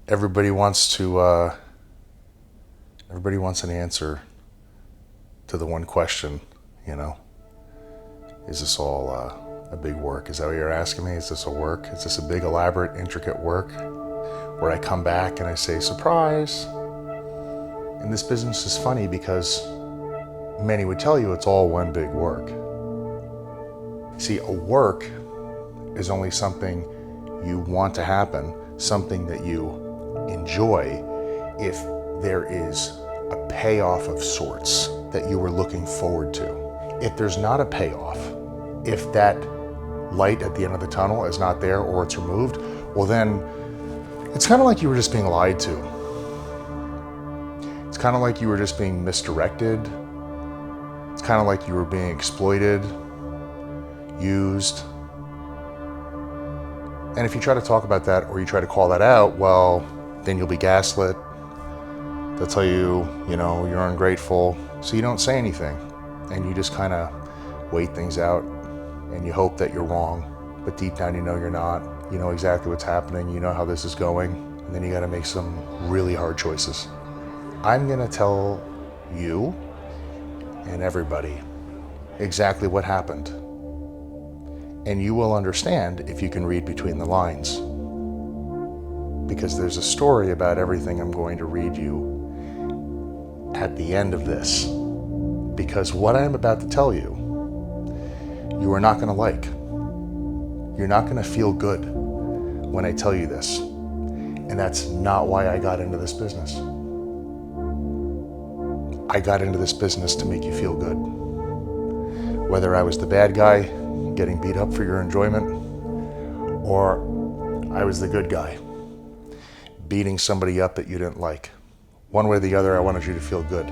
everybody wants an answer to the one question, is this all a big work? Is that what you're asking me? Is this a work? Is this a big, elaborate, intricate work where I come back and I say, surprise? And this business is funny because many would tell you it's all one big work. See, a work is only something you want to happen, something that you enjoy, if there is a payoff of sorts that you were looking forward to. If there's not a payoff, if that light at the end of the tunnel is not there or it's removed, well then it's kind of like you were just being lied to. It's kind of like you were just being misdirected. It's kind of like you were being exploited, used. And if you try to talk about that or you try to call that out, well, then you'll be gaslit. They'll tell you, you're ungrateful. So you don't say anything and you just kind of wait things out and you hope that you're wrong, but deep down you know you're not. You know exactly what's happening. You know how this is going. And then you got to make some really hard choices. I'm going to tell you and everybody exactly what happened. And you will understand if you can read between the lines. Because there's a story about everything I'm going to read you at the end of this. Because what I'm about to tell you, you are not going to like. You're not going to feel good when I tell you this. And that's not why I got into this business. I got into this business to make you feel good. Whether I was the bad guy getting beat up for your enjoyment, or I was the good guy beating somebody up that you didn't like. One way or the other, I wanted you to feel good.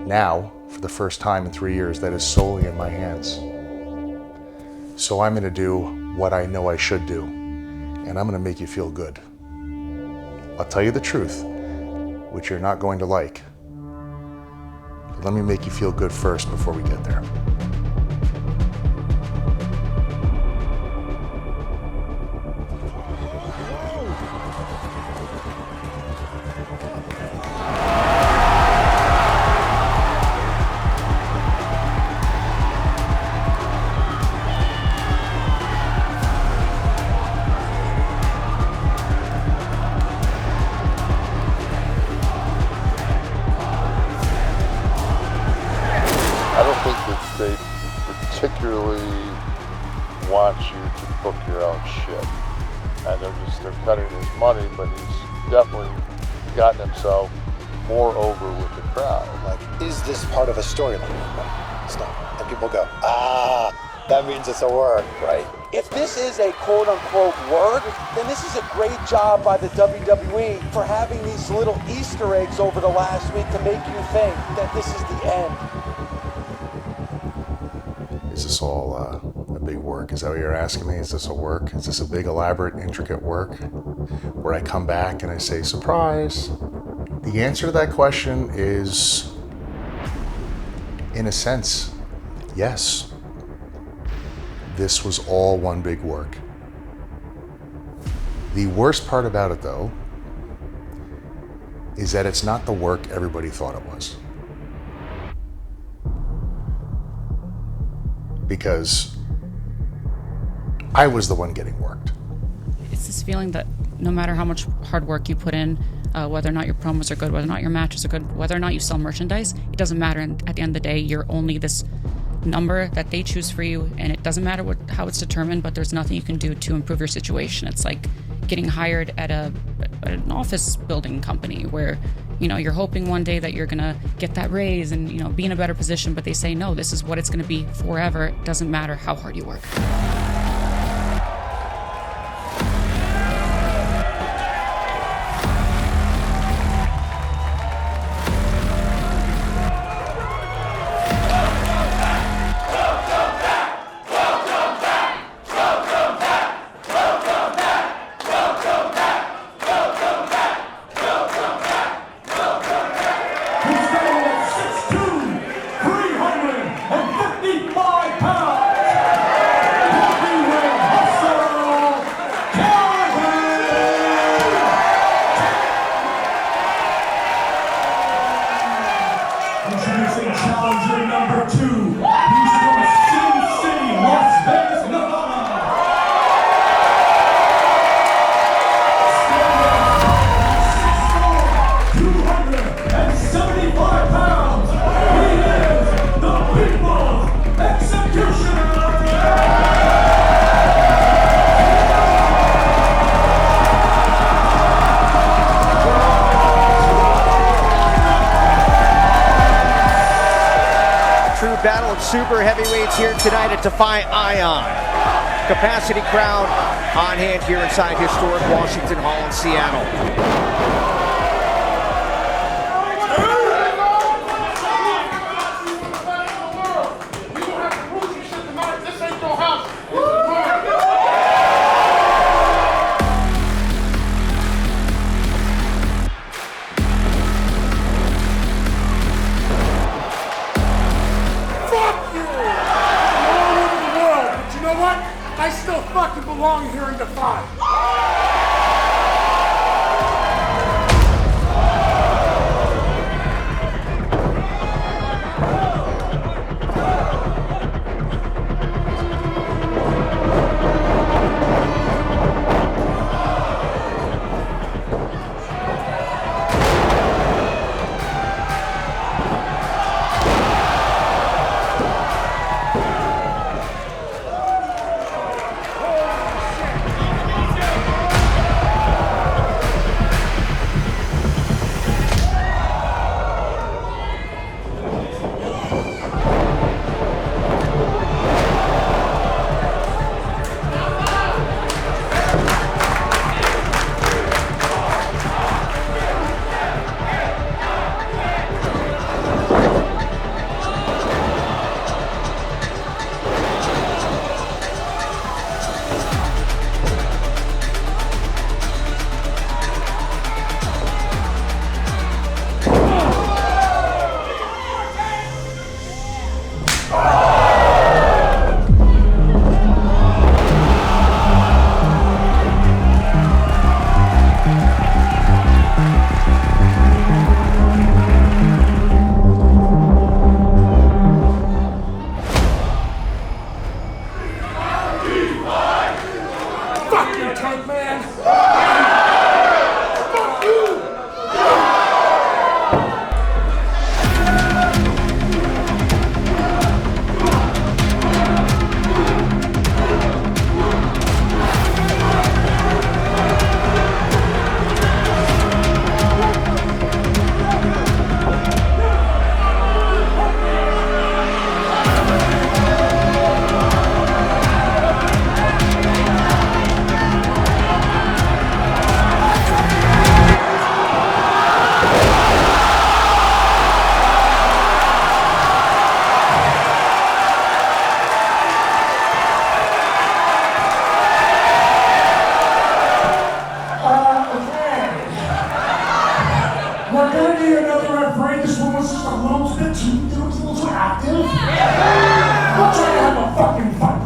Now, for the first time in 3 years, that is solely in my hands. So I'm going to do what I know I should do, and I'm going to make you feel good. I'll tell you the truth, which you're not going to like. But let me make you feel good first before we get there. They particularly want you to book your own shit. And they're cutting his money, but he's definitely gotten himself more over with the crowd. Like, is this part of a storyline? No, it's not. And people go, that means it's a work, right? If this is a quote-unquote work, then this is a great job by the WWE for having these little Easter eggs over the last week to make you think that this is the end. Is this all a big work? Is that what you're asking me? Is this a work? Is this a big, elaborate, intricate work where I come back and I say, surprise? The answer to that question is, in a sense, yes. This was all one big work. The worst part about it, though, is that it's not the work everybody thought it was. Because I was the one getting worked. It's this feeling that no matter how much hard work you put in, whether or not your promos are good, whether or not your matches are good, whether or not you sell merchandise, it doesn't matter. And at the end of the day, you're only this number that they choose for you, and it doesn't matter how it's determined, but there's nothing you can do to improve your situation. It's like getting hired at an office building company where you're hoping one day that you're gonna get that raise and be in a better position, but they say no, this is what it's gonna be forever. It doesn't matter how hard you work. Challenger number 2. He's from Sin City, Las Vegas, Nevada. Standing at 6'4", 275 pounds. He is the People's Executioner. True battle of super heavyweights here tonight at Defy Ion. Capacity crowd on hand here inside historic Washington Hall in Seattle. I still fucking belong here in Defy. We're gonna need another referee. This one was just a little bit too active. We'll try to have a fucking fight.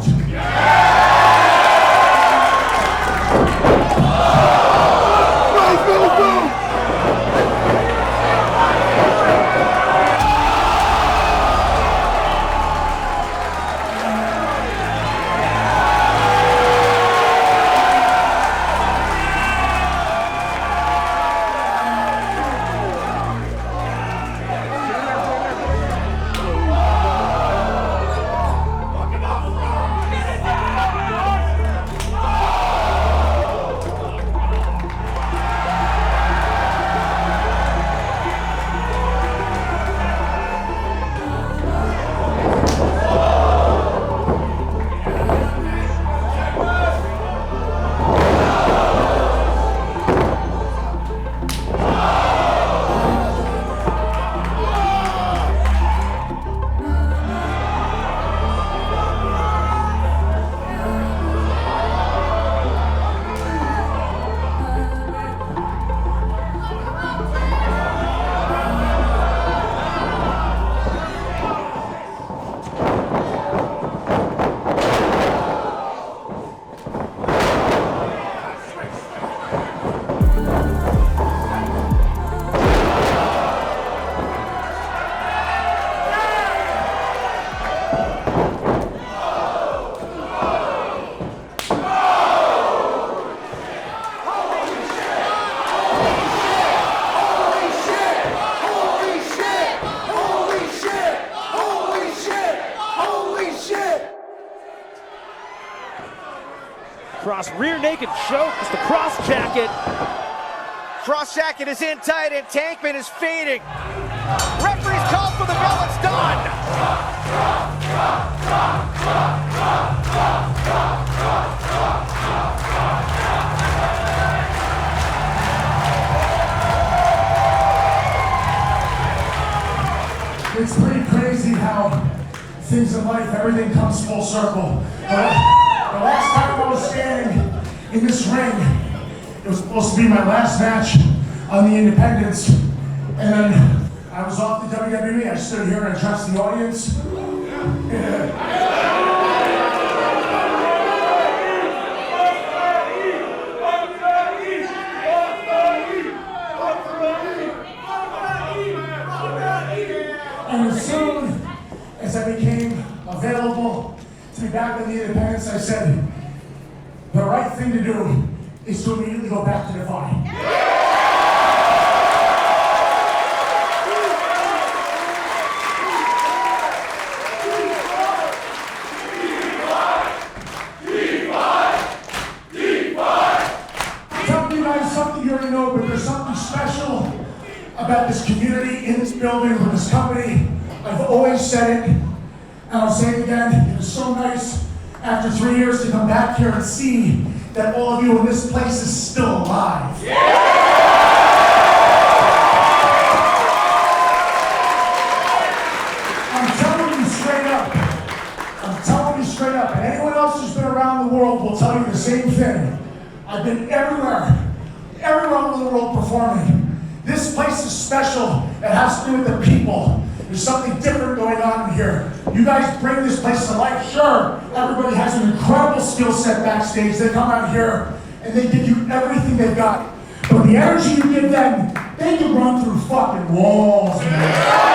Kross rear naked choke. It's the Kross jacket. Kross jacket is in tight and Tankman is fading. Referee's called for the bell. It's done. It's pretty crazy how things in life, everything comes full circle. The last time I was standing in this ring, it was supposed to be my last match on the Independents. And then I was off the WWE. I stood here and addressed the audience. And as soon as I became available to be back in the Independents, I said, the right thing to do is to immediately go back to Defy. I'm telling you guys something you already know, but there's something special about this community, in this building, with this company. I've always said it, and I'll say it again. It is so nice after 3 years to come back here and see that all of you in this place is still alive. I'm telling you straight up. I'm telling you straight up. And anyone else who's been around the world will tell you the same thing. I've been everywhere over the world performing. This place is special. It has to do with the people. There's something different going on in here. You guys bring this place to life. Sure, everybody has an incredible skill set backstage. They come out here and they give you everything they've got. But the energy you give them, they can run through fucking walls, man.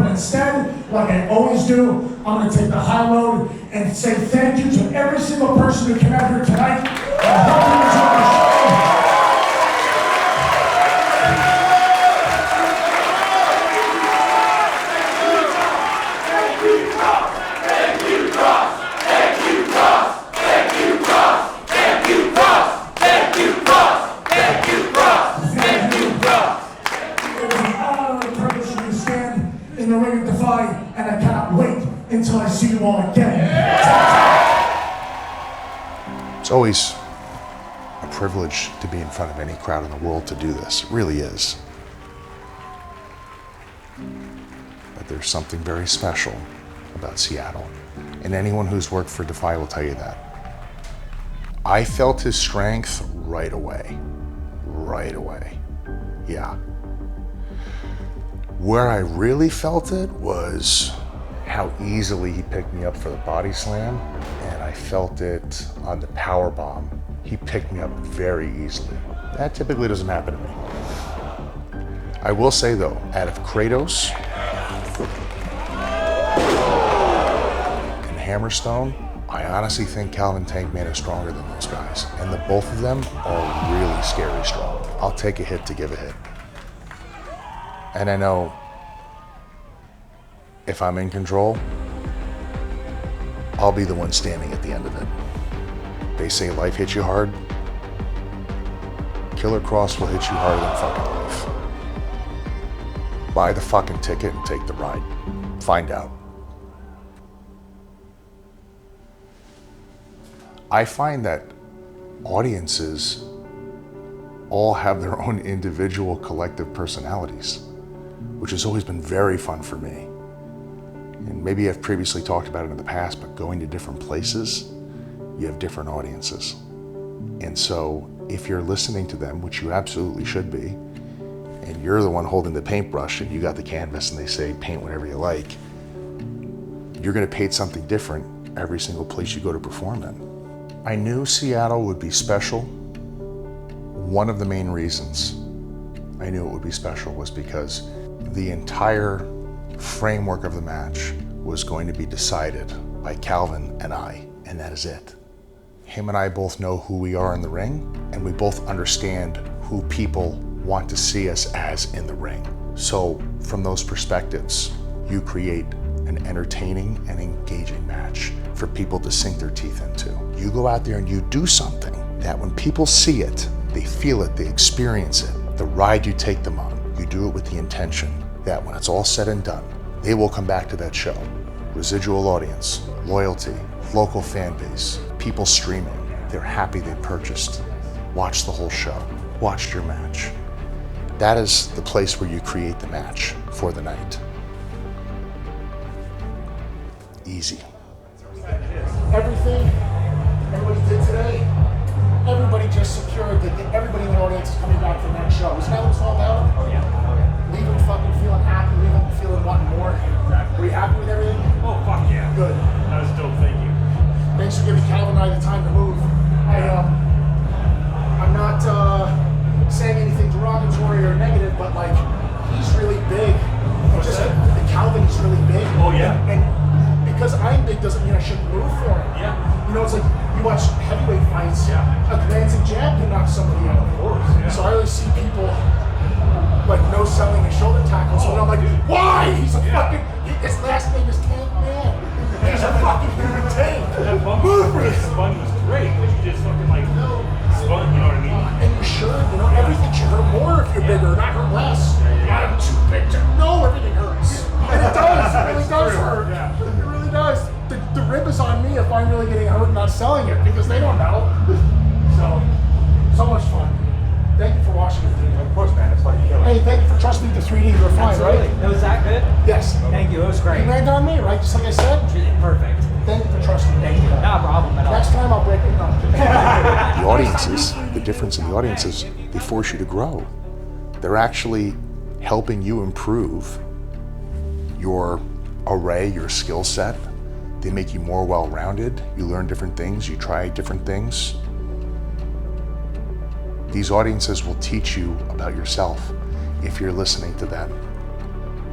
Instead, like I always do, I'm going to take the high road and say thank you to every single person who came out here tonight. I hope you enjoy the show. Thank you, Kross. Thank you, Kross. Thank you, Kross. Thank you, Kross. Thank you, Kross. Thank you, Kross. Thank you, Kross. Thank you, Kross. It was an honor and a privilege to stand in the ring of Defy, and I cannot wait until I see you all again. It's always a privilege to be in front of any crowd in the world to do this. It really is. But there's something very special about Seattle, and anyone who's worked for Defy will tell you that. I felt his strength right away. Right away. Yeah. Where I really felt it was how easily he picked me up for the body slam, and I felt it on the power bomb. He picked me up very easily. That typically doesn't happen to me. I will say though, out of Kratos and Hammerstone, I honestly think Calvin Tankman is stronger than those guys, and the both of them are really scary strong. I'll take a hit to give a hit. And I know if I'm in control, I'll be the one standing at the end of it. They say life hits you hard. Killer Kross will hit you harder than fucking life. Buy the fucking ticket and take the ride. Find out. I find that audiences all have their own individual collective personalities, which has always been very fun for me. And maybe I've previously talked about it in the past, but going to different places, you have different audiences. And so if you're listening to them, which you absolutely should be, and you're the one holding the paintbrush and you got the canvas and they say paint whatever you like, you're gonna paint something different every single place you go to perform in. I knew Seattle would be special. One of the main reasons I knew it would be special was because the entire framework of the match was going to be decided by Calvin and I, and that is it. Him and I both know who we are in the ring, and we both understand who people want to see us as in the ring. So from those perspectives, you create an entertaining and engaging match for people to sink their teeth into. You go out there and you do something that when people see it, they feel it, they experience it. The ride you take them on, you do it with the intention that when it's all said and done, they will come back to that show. Residual audience, loyalty, local fan base, people streaming. They're happy they purchased, watched the whole show, watched your match. That is the place where you create the match for the night. Easy. Everything everybody did today, everybody just secured that everybody in the audience is coming back for the next show. Isn't that what it's all about? Oh yeah. Leaving fucking feeling happy, leaving feeling wanting more. Are you happy with everything? Oh fuck yeah. Good. That was dope, thank you. Thanks for giving Calvin and I the time to move. I'm not saying anything derogatory or negative, but like, he's really big. What's that? Calvin is really big. Oh yeah. And because I'm big doesn't mean I shouldn't move for him. Yeah. You know, it's like you watch heavyweight fights. Yeah. A glancing jab can knock somebody out. Of course, yeah. So I always see people like no selling and shoulder tackles. And I'm like, why? He's a fucking. His last name is Tank Man. He's a fucking human tank. That bump was great, but you just fucking like spun, you know what I mean? And you should, everything should hurt more if you're bigger, not hurt less. I'm too big to. No, everything hurts. And it does. It really does hurt. Yeah. It really does. The rib is on me if I'm really getting hurt and not selling it because they don't know. So much fun. Thank you for watching it. Of course, man, it's fucking killer. Hey, thank you for trusting me to 3D. You were fine, Absolutely. right? It was that good? Yes. Thank you. It was great. You landed on me, right? Just like I said? Perfect. Thank you for trusting me. Thank you. Not a problem at all. Next time I'll break it down. The audiences, the difference in the audiences, they force you to grow. They're actually helping you improve your array, your skill set. They make you more well-rounded. You learn different things, you try different things. These audiences will teach you about yourself. If you're listening to them,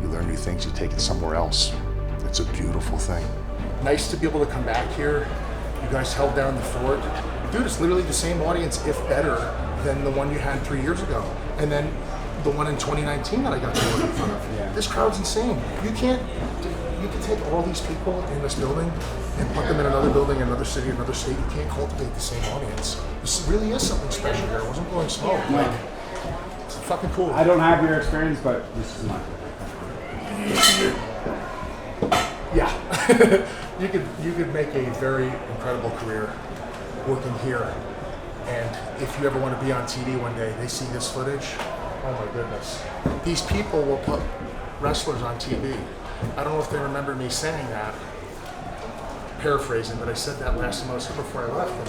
you learn new things, you take it somewhere else. It's a beautiful thing. Nice to be able to come back here. You guys held down the fort. Dude, it's literally the same audience, if better, than the one you had 3 years ago. And then the one in 2019 that I got to work in front of. Yeah. This crowd's insane. You can take all these people in this building and put them in another building, another city, another state. You can't cultivate the same audience. This really is something special here. I wasn't blowing smoke. No. Like, it's fucking cool. I don't have your experience, but this is mine. Yeah. you could make a very incredible career working here. And if you ever want to be on TV one day, they see this footage. Oh my goodness. These people will put wrestlers on TV. I don't know if they remember me saying that, paraphrasing, but I said that last time I was here before I left. And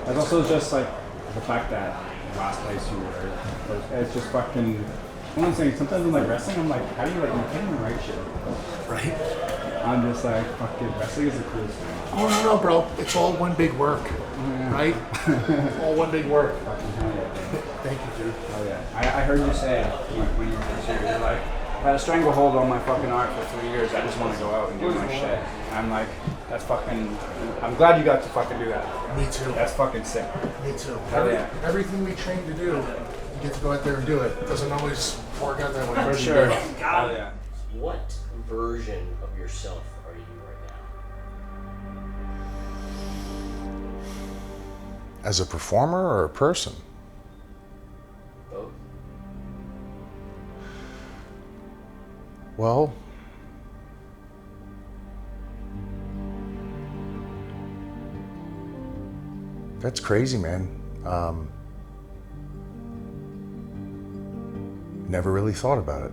It's also just like the fact that the last place you were, it's just fucking, one of the things, sometimes in like wrestling, I'm like, how do you like, you can't even write shit. Right? I'm just like, fucking, wrestling is the coolest thing. Oh no, bro. It's all one big work, right? All one big work. Thank you, dude. Oh yeah. I heard you say when you were here, you're like, I had a stranglehold on my fucking art for 3 years. I just want to go out and do my shit. And I'm like, that's fucking, I'm glad you got to fucking do that. Me too. That's fucking sick. Me too. Yeah. Everything we train to do, you get to go out there and do it. It doesn't always work out that way. For sure. Oh yeah. What version of yourself are you right now? As a performer or a person? Both. Well, that's crazy, man. Never really thought about it.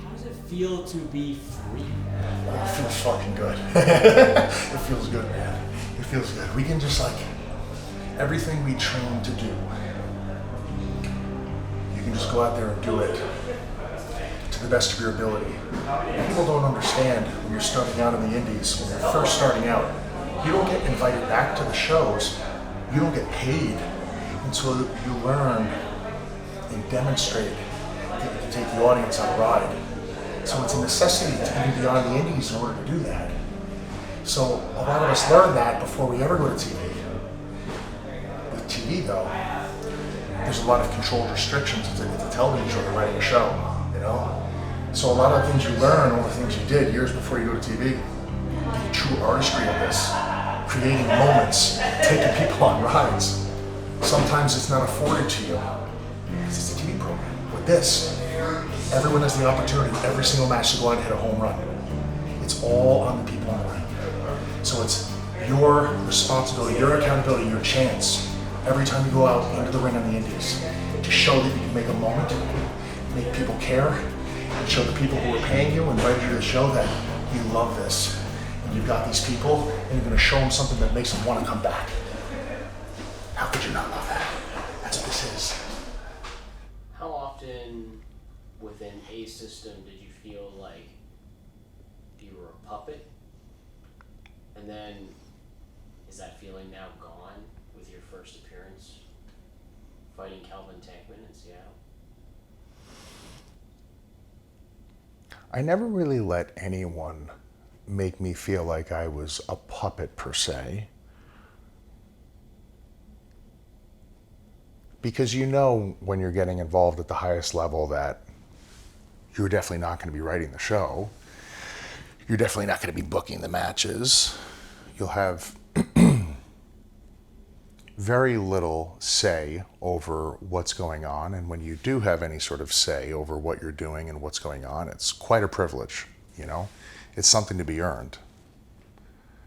How does it feel to be free? Oh, it feels fucking good. It feels good, man. It feels good. We can just like, everything we train to do, you can just go out there and do it to the best of your ability. People don't understand when you're starting out in the indies, when you're first starting out, you don't get invited back to the shows, you don't get paid until you learn and demonstrate that you can take the audience on a ride. So it's a necessity to even be on the indies in order to do that. So a lot of us learn that before we ever go to TV. With TV though, there's a lot of controlled restrictions. It's a television show, they're writing a show, you know? So a lot of the things you learn, all the things you did years before you go to TV, the true artistry of this, creating moments, taking people on rides. Sometimes it's not afforded to you because it's a TV program. With this, everyone has the opportunity every single match to go out and hit a home run. It's all on the people on the ring. So it's your responsibility, your accountability, your chance every time you go out into the ring on the indies to show that you can make a moment, make people care, and show the people who are paying you, invited you to the show that you love this. And you've got these people and you're going to show them something that makes them want to come back. How could you not love that? That's what this is. How often within a system did you feel like you were a puppet? And then, is that feeling now gone with your first appearance fighting Calvin Tankman in Seattle? I never really let anyone make me feel like I was a puppet per se. Because you know when you're getting involved at the highest level that you're definitely not going to be writing the show. You're definitely not going to be booking the matches. You'll have very little say over what's going on. And when you do have any sort of say over what you're doing and what's going on, it's quite a privilege, you know? It's something to be earned.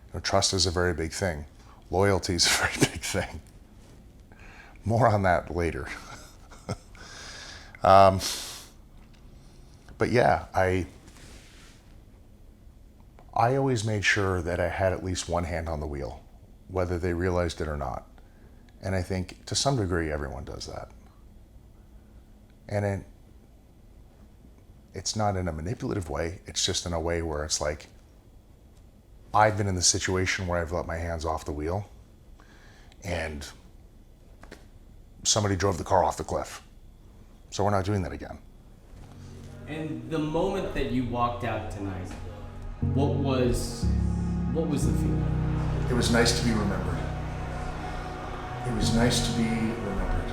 You know, trust is a very big thing. Loyalty is a very big thing. More on that later. But yeah, I always made sure that I had at least one hand on the wheel, whether they realized it or not. And I think to some degree everyone does that. And it's not in a manipulative way, it's just in a way where it's like, I've been in the situation where I've let my hands off the wheel and somebody drove the car off the cliff. So we're not doing that again. And the moment that you walked out tonight, what was the feeling? It was nice to be remembered. It was nice to be remembered.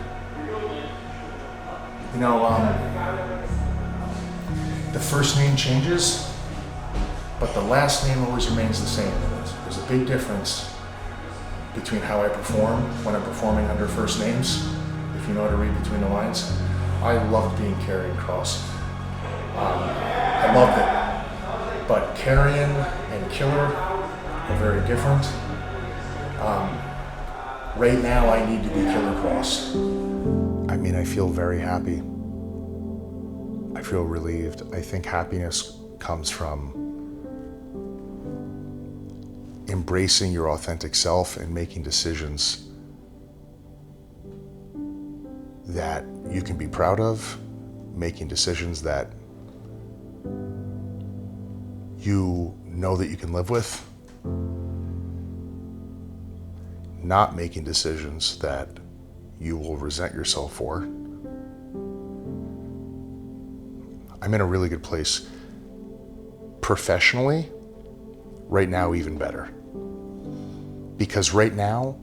You know, the first name changes, but the last name always remains the same. There's a big difference between how I perform when I'm performing under first names, if you know how to read between the lines. I loved being Karrion Kross. I loved it. But Karrion and Killer are very different. Right now I need to be Killer Kross. I mean, I feel very happy. I feel relieved. I think happiness comes from embracing your authentic self and making decisions that you can be proud of, making decisions that you know that you can live with, not making decisions that you will resent yourself for. I'm in a really good place professionally, right now even better. Because right now,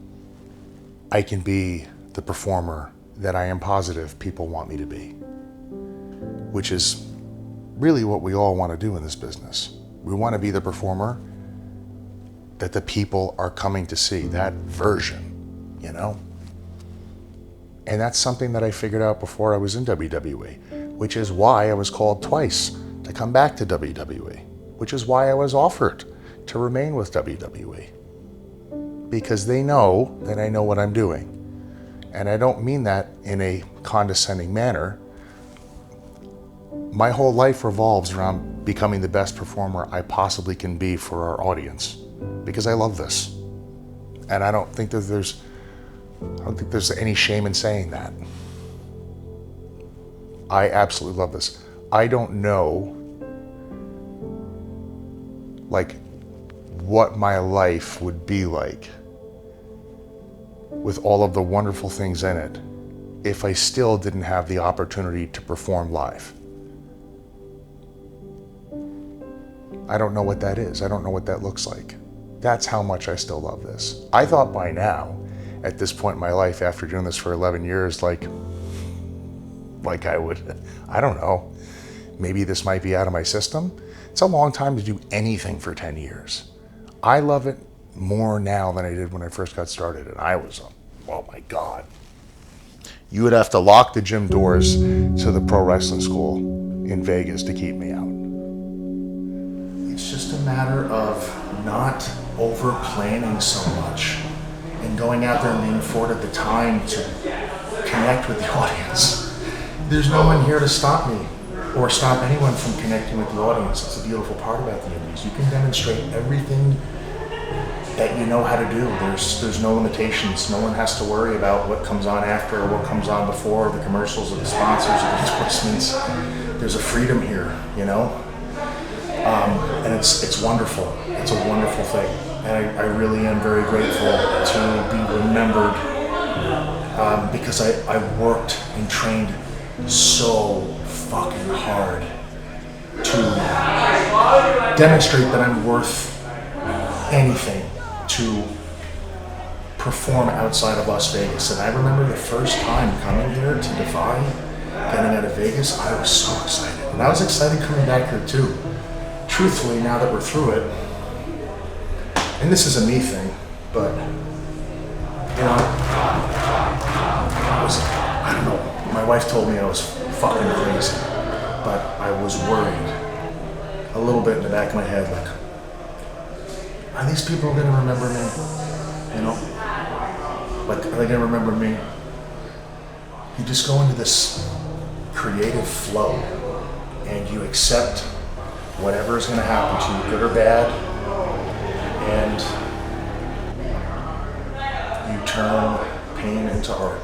I can be the performer that I am positive people want me to be, which is really what we all want to do in this business. We want to be the performer that the people are coming to see, that version, you know? And that's something that I figured out before I was in WWE, which is why I was called twice to come back to WWE, which is why I was offered to remain with WWE. Because they know that I know what I'm doing. And I don't mean that in a condescending manner. My whole life revolves around becoming the best performer I possibly can be for our audience, because I love this. And I don't think there's any shame in saying that. I absolutely love this. I don't know, like, what my life would be like with all of the wonderful things in it if I still didn't have the opportunity to perform live. I don't know what that is. I don't know what that looks like. That's how much I still love this. I thought by now, at this point in my life, after doing this for 11 years, like I would, I don't know, maybe this might be out of my system. It's a long time to do anything for 10 years. I love it more now than I did when I first got started, and I was, oh my God. You would have to lock the gym doors to the pro wrestling school in Vegas to keep me out. It's just a matter of not over-planning so much and going out there and being afforded the time to connect with the audience. There's no one here to stop me or stop anyone from connecting with the audience. It's a beautiful part about the Indies. You can demonstrate everything that you know how to do. There's no limitations. No one has to worry about what comes on after or what comes on before, the commercials or the sponsors or the endorsements. There's a freedom here, you know? And it's wonderful. It's a wonderful thing. And I really am very grateful to be remembered because I worked and trained so fucking hard to demonstrate that I'm worth anything to perform outside of Las Vegas. And I remember the first time coming here to Defy, getting out of Vegas, I was so excited. And I was excited coming back here too. Truthfully, now that we're through it, and this is a me thing, but, you know, I don't know, my wife told me I was fucking crazy, but I was worried a little bit in the back of my head, like, are these people gonna remember me? You know? Like, are they gonna remember me? You just go into this creative flow and you accept whatever is gonna happen to you, good or bad, and you turn pain into art.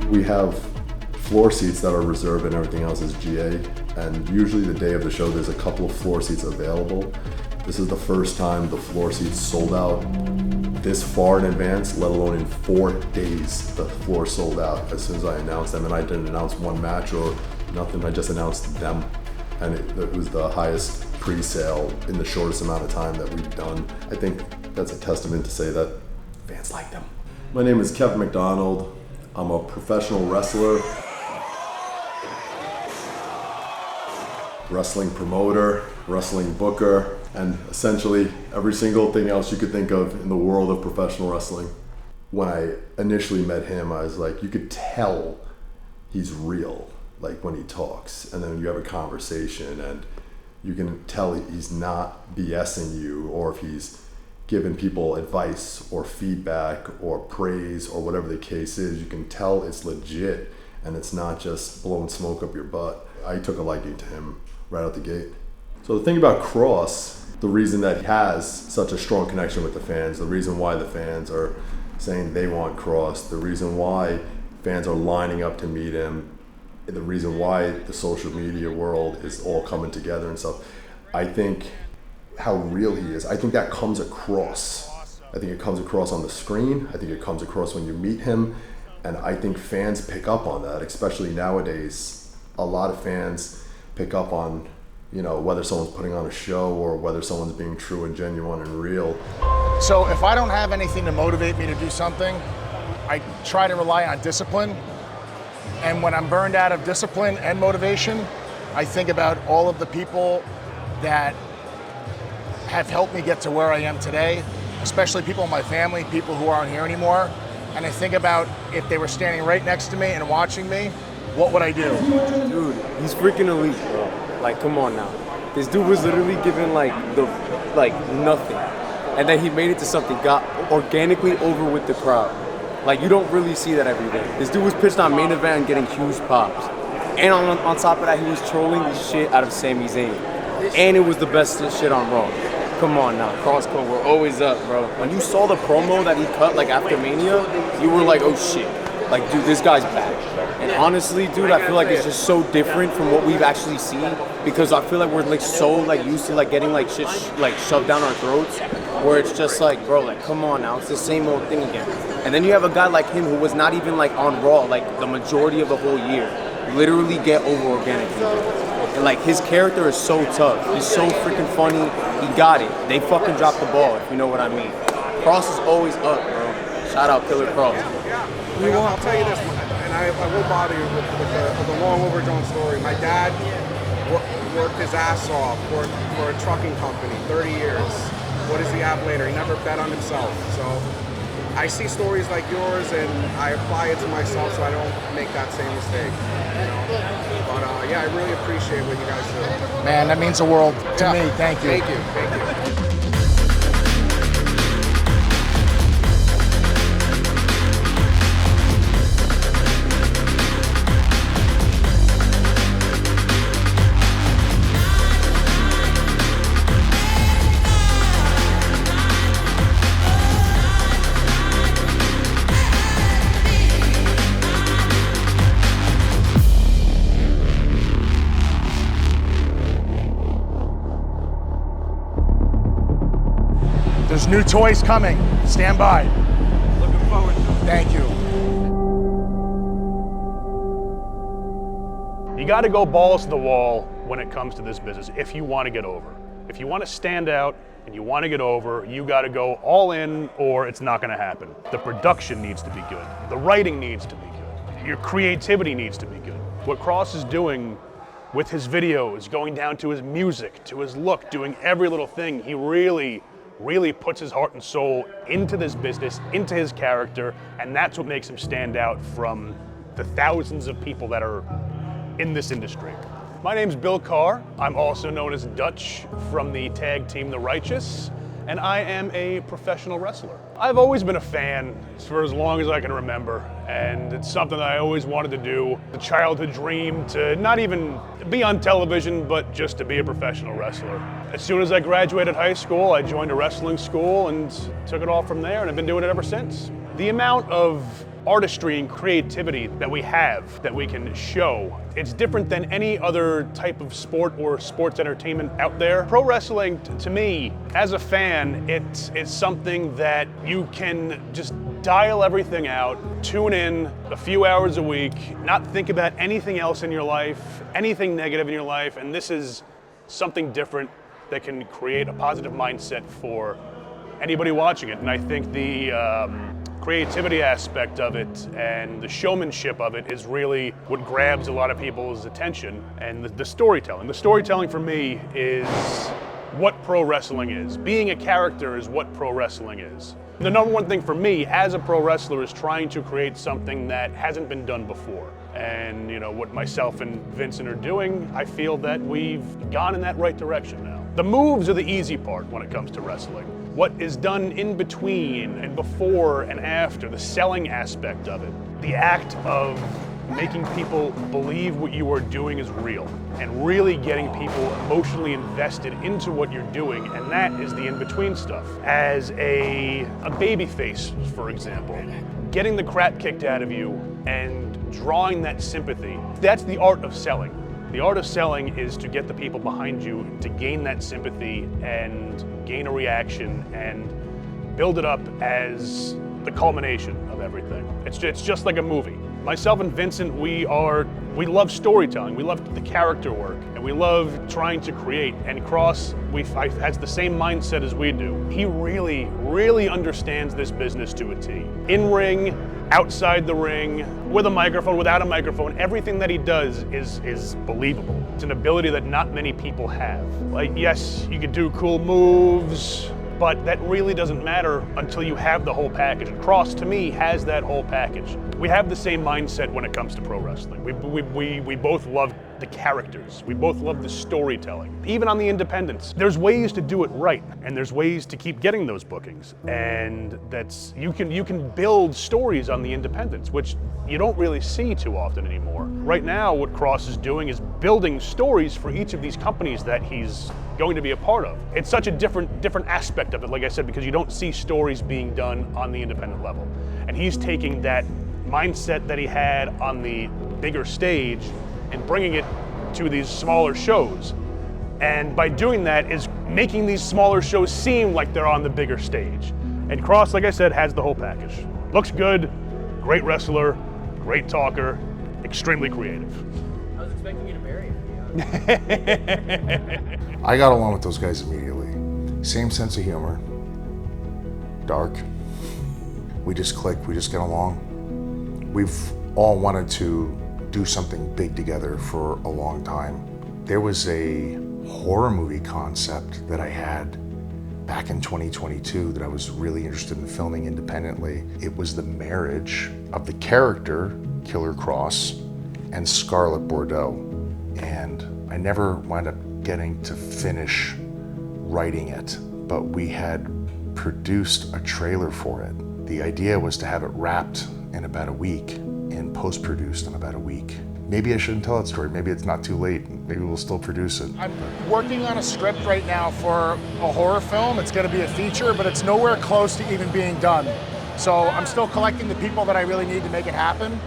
We have floor seats that are reserved and everything else is GA, and usually the day of the show there's a couple of floor seats available. This is the first time the floor seats sold out this far in advance, let alone in 4 days the floor sold out as soon as I announced them. And I didn't announce one match or nothing, I just announced them, and it was the highest pre-sale in the shortest amount of time that we've done. I think that's a testament to say that fans like them. My name is Kevin McDonald. I'm a professional wrestler, wrestling promoter, wrestling booker, and essentially every single thing else you could think of in the world of professional wrestling. When I initially met him, I was like, you could tell he's real, like when he talks, and then you have a conversation and you can tell he's not BSing you, or if he's giving people advice or feedback or praise or whatever the case is, you can tell it's legit and it's not just blowing smoke up your butt. I took a liking to him right out the gate. So the thing about Kross, the reason that he has such a strong connection with the fans, the reason why the fans are saying they want Kross, the reason why fans are lining up to meet him, the reason why the social media world is all coming together and stuff, I think how real he is, I think that comes across. I think it comes across on the screen, I think it comes across when you meet him, and I think fans pick up on that, especially nowadays. A lot of fans pick up on, you know, whether someone's putting on a show or whether someone's being true and genuine and real. So if I don't have anything to motivate me to do something, I try to rely on discipline. And when I'm burned out of discipline and motivation, I think about all of the people that have helped me get to where I am today, especially people in my family, people who aren't here anymore. And I think about if they were standing right next to me and watching me, what would I do? Dude, he's freaking elite, bro. Like, come on now. This dude was literally given nothing. And then he made it to something, got organically over with the crowd. Like, you don't really see that every day. This dude was pitched on main event and getting huge pops. And on top of that, he was trolling the shit out of Sami Zayn. And it was the best shit on Raw. Come on now, Kross Code, we're always up, bro. When you saw the promo that he cut, like, after Mania, you were like, oh shit. Like, dude, this guy's back. And honestly, dude, I feel like it's just so different from what we've actually seen, because I feel like we're, like, so, like, used to, like, getting, like, shit, like, shoved down our throats. where it's just like, bro, like, come on now, it's the same old thing again. And then you have a guy like him who was not even like on Raw like the majority of the whole year, literally get over organically. And like his character is so tough. He's so freaking funny. He got it. They fucking dropped the ball, if you know what I mean. Kross is always up, bro. Shout out Killer Kross. I'll tell you this, and I won't bother you with the long overdone story. My dad worked his ass off for a trucking company, 30 years. What does he have later? He never bet on himself. So I see stories like yours, and I apply it to myself so I don't make that same mistake. You know? But yeah, I really appreciate what you guys do. Man, that means the world to me. Thank you. Thank you. Thank you. There's new toys coming. Stand by. Looking forward to it. Thank you. You got to go balls to the wall when it comes to this business if you want to get over. If you want to stand out and you want to get over, you got to go all in or it's not going to happen. The production needs to be good. The writing needs to be good. Your creativity needs to be good. What Kross is doing with his videos, going down to his music, to his look, doing every little thing, he really puts his heart and soul into this business, into his character, and that's what makes him stand out from the thousands of people that are in this industry. My name's Bill Carr. I'm also known as Dutch from the tag team The Righteous, and I am a professional wrestler. I've always been a fan for as long as I can remember, and it's something that I always wanted to do. The childhood dream to not even be on television, but just to be a professional wrestler. As soon as I graduated high school, I joined a wrestling school and took it all from there, and I've been doing it ever since. The amount of artistry and creativity that we have, that we can show, it's different than any other type of sport or sports entertainment out there. Pro wrestling, to me, as a fan, it's something that you can just dial everything out, tune in a few hours a week, not think about anything else in your life, anything negative in your life, and this is something different that can create a positive mindset for anybody watching it. And I think the creativity aspect of it and the showmanship of it is really what grabs a lot of people's attention, and the storytelling. The storytelling for me is what pro wrestling is. Being a character is what pro wrestling is. The number one thing for me as a pro wrestler is trying to create something that hasn't been done before. And you know, what myself and Vincent are doing, I feel that we've gone in that right direction now. The moves are the easy part when it comes to wrestling. What is done in between and before and after, the selling aspect of it, the act of making people believe what you are doing is real and really getting people emotionally invested into what you're doing, and that is the in-between stuff. As a baby face, for example, getting the crap kicked out of you and drawing that sympathy, that's the art of selling. The art of selling is to get the people behind you to gain that sympathy and gain a reaction and build it up as the culmination of everything. It's just like a movie. Myself and Vincent, we love storytelling, we love the character work, and we love trying to create. And Kross has the same mindset as we do. He really understands this business to a T. In ring, outside the ring, with a microphone, without a microphone, everything that he does is believable. It's an ability that not many people have. Like, yes, you could do cool moves, but that really doesn't matter until you have the whole package. And Kross, to me, has that whole package. We have the same mindset when it comes to pro wrestling. We both love the characters. We both love the storytelling. Even on the independents, there's ways to do it right, and there's ways to keep getting those bookings. And that's you can build stories on the independents, which you don't really see too often anymore. Right now, what Kross is doing is building stories for each of these companies that he's going to be a part of. It's such a different aspect of it, like I said, because you don't see stories being done on the independent level. And he's taking that mindset that he had on the bigger stage and bringing it to these smaller shows. And by doing that is making these smaller shows seem like they're on the bigger stage. And Kross, like I said, has the whole package. Looks good, great wrestler, great talker, extremely creative. I was expecting you to marry him. I got along with those guys immediately. Same sense of humor, dark. We just click, we just get along. We've all wanted to do something big together for a long time. There was a horror movie concept that I had back in 2022 that I was really interested in filming independently. It was the marriage of the character, Killer Kross, and Scarlett Bordeaux. And I never wound up getting to finish writing it, but we had produced a trailer for it. The idea was to have it wrapped in about a week and post-produced in about a week. Maybe I shouldn't tell that story. Maybe it's not too late. Maybe we'll still produce it. I'm working on a script right now for a horror film. It's going to be a feature, but it's nowhere close to even being done. So I'm still collecting the people that I really need to make it happen.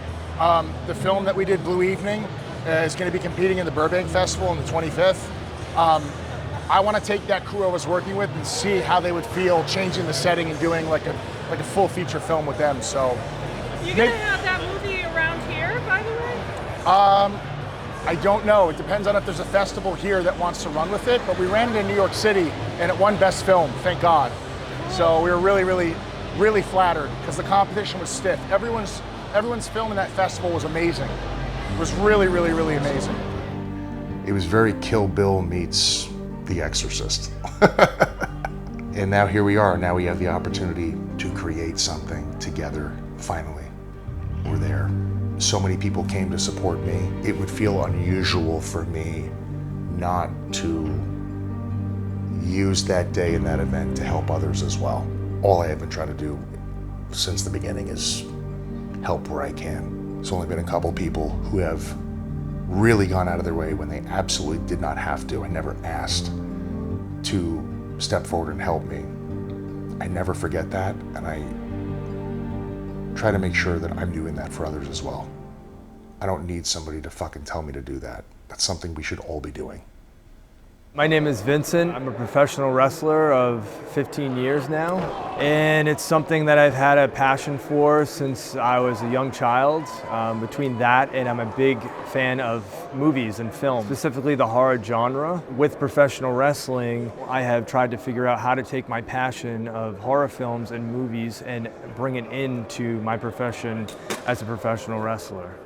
The film that we did, Blue Evening, is going to be competing in the Burbank Festival on the 25th. I want to take that crew I was working with and see how they would feel changing the setting and doing like a full feature film with them. So, you gonna have that movie around here, by the way? I don't know. It depends on if there's a festival here that wants to run with it. But we ran it in New York City, and it won Best Film. Thank God. So we were really, really, really flattered because the competition was stiff. Everyone's film in that festival was amazing. It was really, really, really amazing. It was very Kill Bill meets The Exorcist. And now here we are. Now we have the opportunity to create something together, finally. We're there. So many people came to support me. It would feel unusual for me not to use that day and that event to help others as well. All I have been trying to do since the beginning is help where I can. There's only been a couple people who have really gone out of their way when they absolutely did not have to. I never asked to step forward and help me. I never forget that, and I try to make sure that I'm doing that for others as well. I don't need somebody to fucking tell me to do that. That's something we should all be doing. My name is Vincent. I'm a professional wrestler of 15 years now, and it's something that I've had a passion for since I was a young child. Between that and I'm a big fan of movies and film, specifically the horror genre. With professional wrestling, I have tried to figure out how to take my passion of horror films and movies and bring it into my profession as a professional wrestler.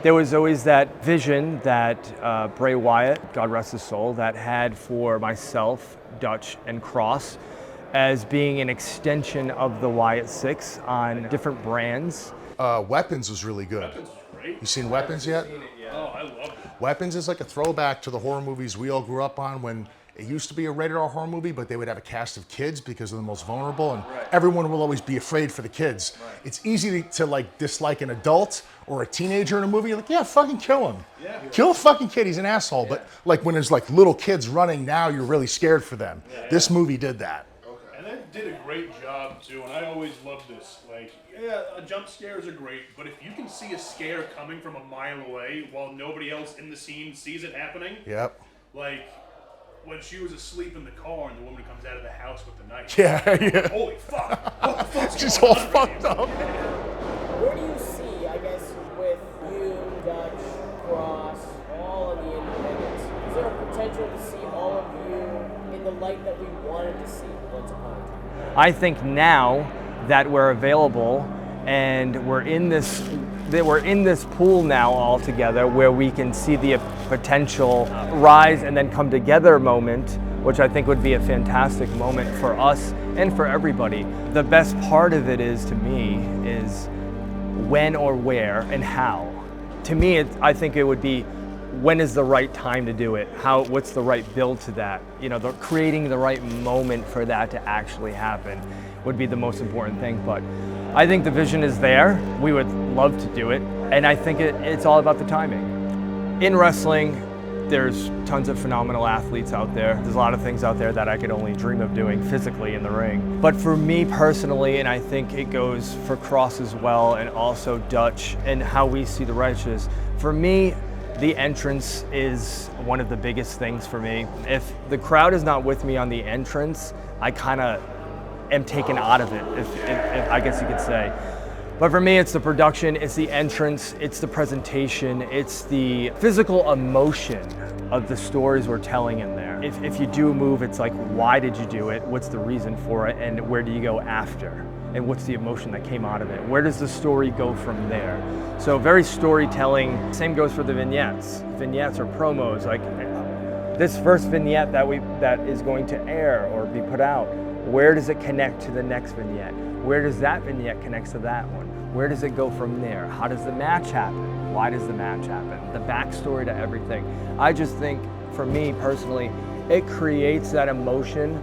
There was always that vision that Bray Wyatt, God rest his soul, that had for myself, Dutch, and Kross as being an extension of the Wyatt Six on different brands. Weapons was really good. Weapons was great. You seen Weapons yet? Oh, I loved it. Weapons is like a throwback to the horror movies we all grew up on when it used to be a rated R horror movie, but they would have a cast of kids because they're the most vulnerable, and everyone will always be afraid for the kids. It's easy to like dislike an adult or a teenager in a movie. You're like, yeah, fucking kill him. Yeah. Kill a fucking kid, he's an asshole. Yeah. But like when there's like little kids running now, you're really scared for them. Yeah, this movie did that. Okay. And they did a great job too, and I always love this. Like, yeah, jump scares are great, but if you can see a scare coming from a mile away while nobody else in the scene sees it happening, yep. Like when she was asleep in the car and the woman comes out of the house with the knife. Yeah, yeah. Holy fuck! What the fuck's She's going all on fucked up. Where do you see, I guess, with you, Dutch, Kross, all of the independents? Is there a potential to see all of you in the light that we wanted to see once upon a time? I think now that we're available and we're in this pool now all together where we can see the potential rise and then come together moment, which I think would be a fantastic moment for us and for everybody. The best part of it is, to me, is when or where and how. To me, I think it would be when is the right time to do it? What's the right build to that? You know, creating the right moment for that to actually happen would be the most important thing. But I think the vision is there. We would love to do it. And I think it's all about the timing. In wrestling, there's tons of phenomenal athletes out there. There's a lot of things out there that I could only dream of doing physically in the ring. But for me personally, and I think it goes for Kross as well, and also Dutch, and how we see the righteous, for me, The entrance is one of the biggest things for me. If the crowd is not with me on the entrance, I kind of am taken out of it, if I guess you could say. But for me, it's the production, it's the entrance, it's the presentation, it's the physical emotion of the stories we're telling in there. If you do a move, it's like, why did you do it? What's the reason for it? And where do you go after? And what's the emotion that came out of it? Where does the story go from there? So very storytelling. Same goes for the vignettes. Vignettes or promos, like this first vignette that is going to air or be put out, where does it connect to the next vignette? Where does that vignette connect to that one? Where does it go from there? How does the match happen? Why does the match happen? The backstory to everything. I just think, for me personally, it creates that emotion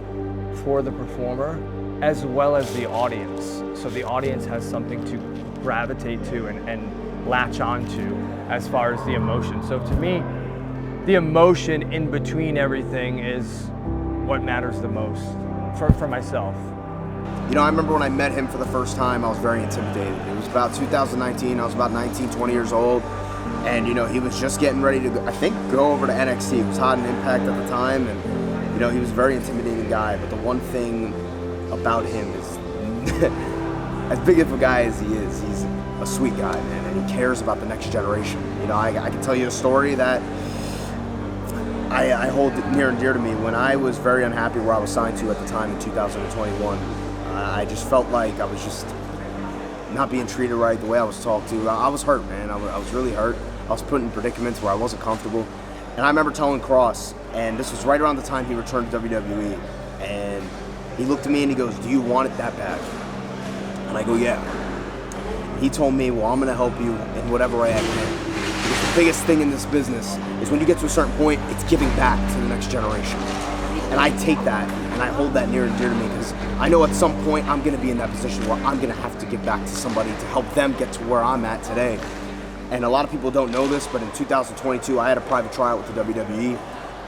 for the performer as well as the audience. So the audience has something to gravitate to and latch onto as far as the emotion. So to me, the emotion in between everything is what matters the most for myself. You know, I remember when I met him for the first time, I was very intimidated. It was about 2019, I was about 19, 20 years old. And, you know, he was just getting ready to, I think, go over to NXT. He was hot in Impact at the time. And, you know, he was a very intimidating guy. But the one thing about him is, as big of a guy as he is, he's a sweet guy, man. And he cares about the next generation. You know, I can tell you a story that I hold near and dear to me. When I was very unhappy where I was signed to at the time in 2021, I just felt like I was just not being treated right the way I was talked to. I was hurt, man. I was really hurt. I was put in predicaments where I wasn't comfortable. And I remember telling Kross, and this was right around the time he returned to WWE, and he looked at me and he goes, "Do you want it that bad?" And I go, "Yeah." He told me, "Well, I'm going to help you in whatever way I can." Because the biggest thing in this business is when you get to a certain point, it's giving back to the next generation. And I take that and I hold that near and dear to me because I know at some point I'm going to be in that position where I'm going to have to give back to somebody to help them get to where I'm at today. And a lot of people don't know this, but in 2022 I had a private tryout with the WWE,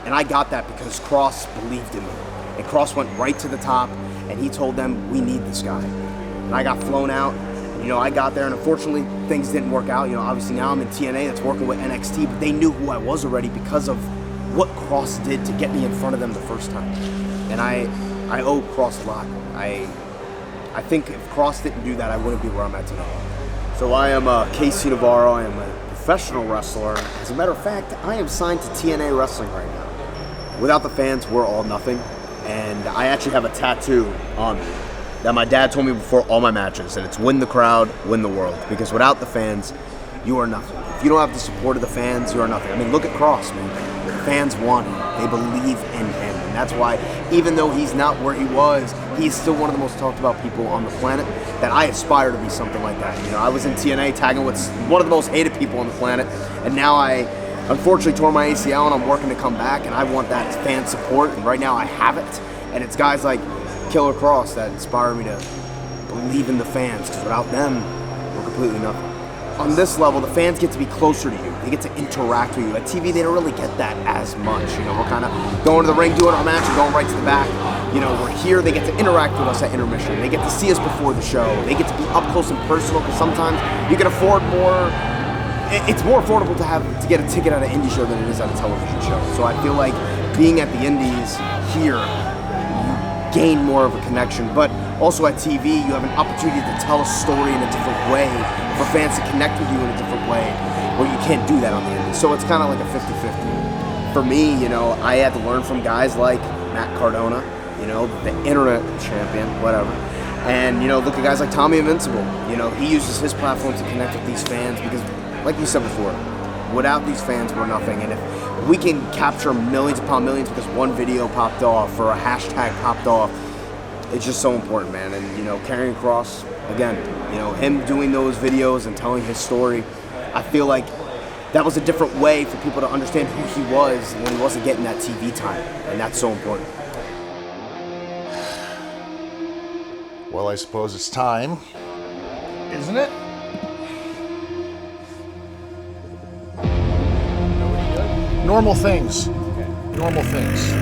and I got that because Kross believed in me. And Kross went right to the top and he told them, "We need this guy." And I got flown out. You know, I got there and unfortunately things didn't work out. You know, obviously now I'm in TNA that's working with NXT, but they knew who I was already because of what Kross did to get me in front of them the first time. And I owe Kross a lot. I think if Kross didn't do that, I wouldn't be where I'm at today. So I am Casey Navarro. I am a professional wrestler. As a matter of fact, I am signed to TNA Wrestling right now. Without the fans, we're all nothing. And I actually have a tattoo on me that my dad told me before all my matches, and it's "Win the crowd, win the world." Because without the fans, you are nothing. If you don't have the support of the fans, you are nothing. I mean, look at Kross, man. The fans want him. They believe in him. And that's why, even though he's not where he was, he's still one of the most talked about people on the planet, that I aspire to be something like that. You know, I was in TNA tagging with one of the most hated people on the planet, and now I unfortunately tore my ACL and I'm working to come back, and I want that fan support, and right now I have it. And it's guys like Killer Kross that inspire me to believe in the fans, because without them, we're completely nothing. On this level, the fans get to be closer to you. They get to interact with you. At TV, they don't really get that as much. You know, we're kind of going to the ring, doing our match, and going right to the back. You know, we're here, they get to interact with us at intermission. They get to see us before the show. They get to be up close and personal, because sometimes you can afford more. It's more affordable to get a ticket at an indie show than it is at a television show. So I feel like being at the indies here, you gain more of a connection. But also at TV, you have an opportunity to tell a story in a different way, for fans to connect with you in a different way, where you can't do that on the indies. So it's kind of like a 50-50. For me, you know, I had to learn from guys like Matt Cardona, you know, the internet champion, whatever. And, you know, look at guys like Tommy Invincible. You know, he uses his platform to connect with these fans because, like you said before, without these fans, we're nothing. And if we can capture millions upon millions because one video popped off or a hashtag popped off, it's just so important, man. And, you know, Karrion Kross, again, you know, him doing those videos and telling his story, I feel like that was a different way for people to understand who he was when he wasn't getting that TV time. And that's so important. Well, I suppose it's time, isn't it? Normal things. Normal things.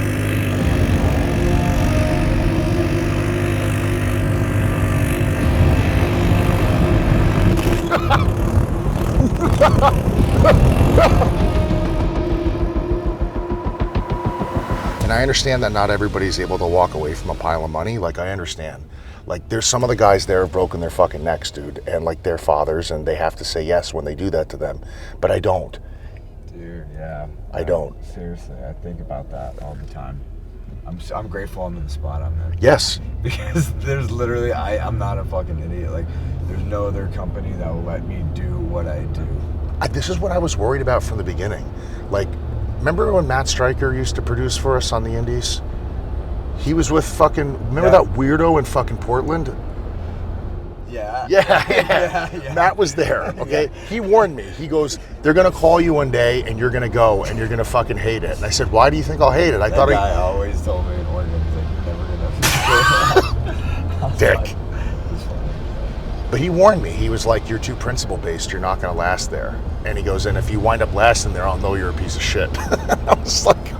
understand that not everybody's able to walk away from a pile of money. Like, I understand. Like, there's some of the guys there have broken their fucking necks, dude, and like their fathers, and they have to say yes when they do that to them. But I don't. Dude, yeah. I don't. Seriously, I think about that all the time. I'm grateful I'm in the spot I'm in. Yes. Because there's literally, I'm not a fucking idiot. Like, there's no other company that will let me do what I do. This is what I was worried about from the beginning. Like, remember when Matt Stryker used to produce for us on the Indies? He was with fucking, remember that weirdo in fucking Portland? Yeah. Yeah. Matt was there, okay? Yeah. He warned me. He goes, they're going to call you one day and you're going to go and you're going to fucking hate it. And I said, why do you think I'll hate it? That guy always told me in Oregon, he's like, you're never going to Dick. But he warned me. He was like, you're too principle-based. You're not going to last there. And he goes, and if you wind up lasting there, I'll know you're a piece of shit. I was like,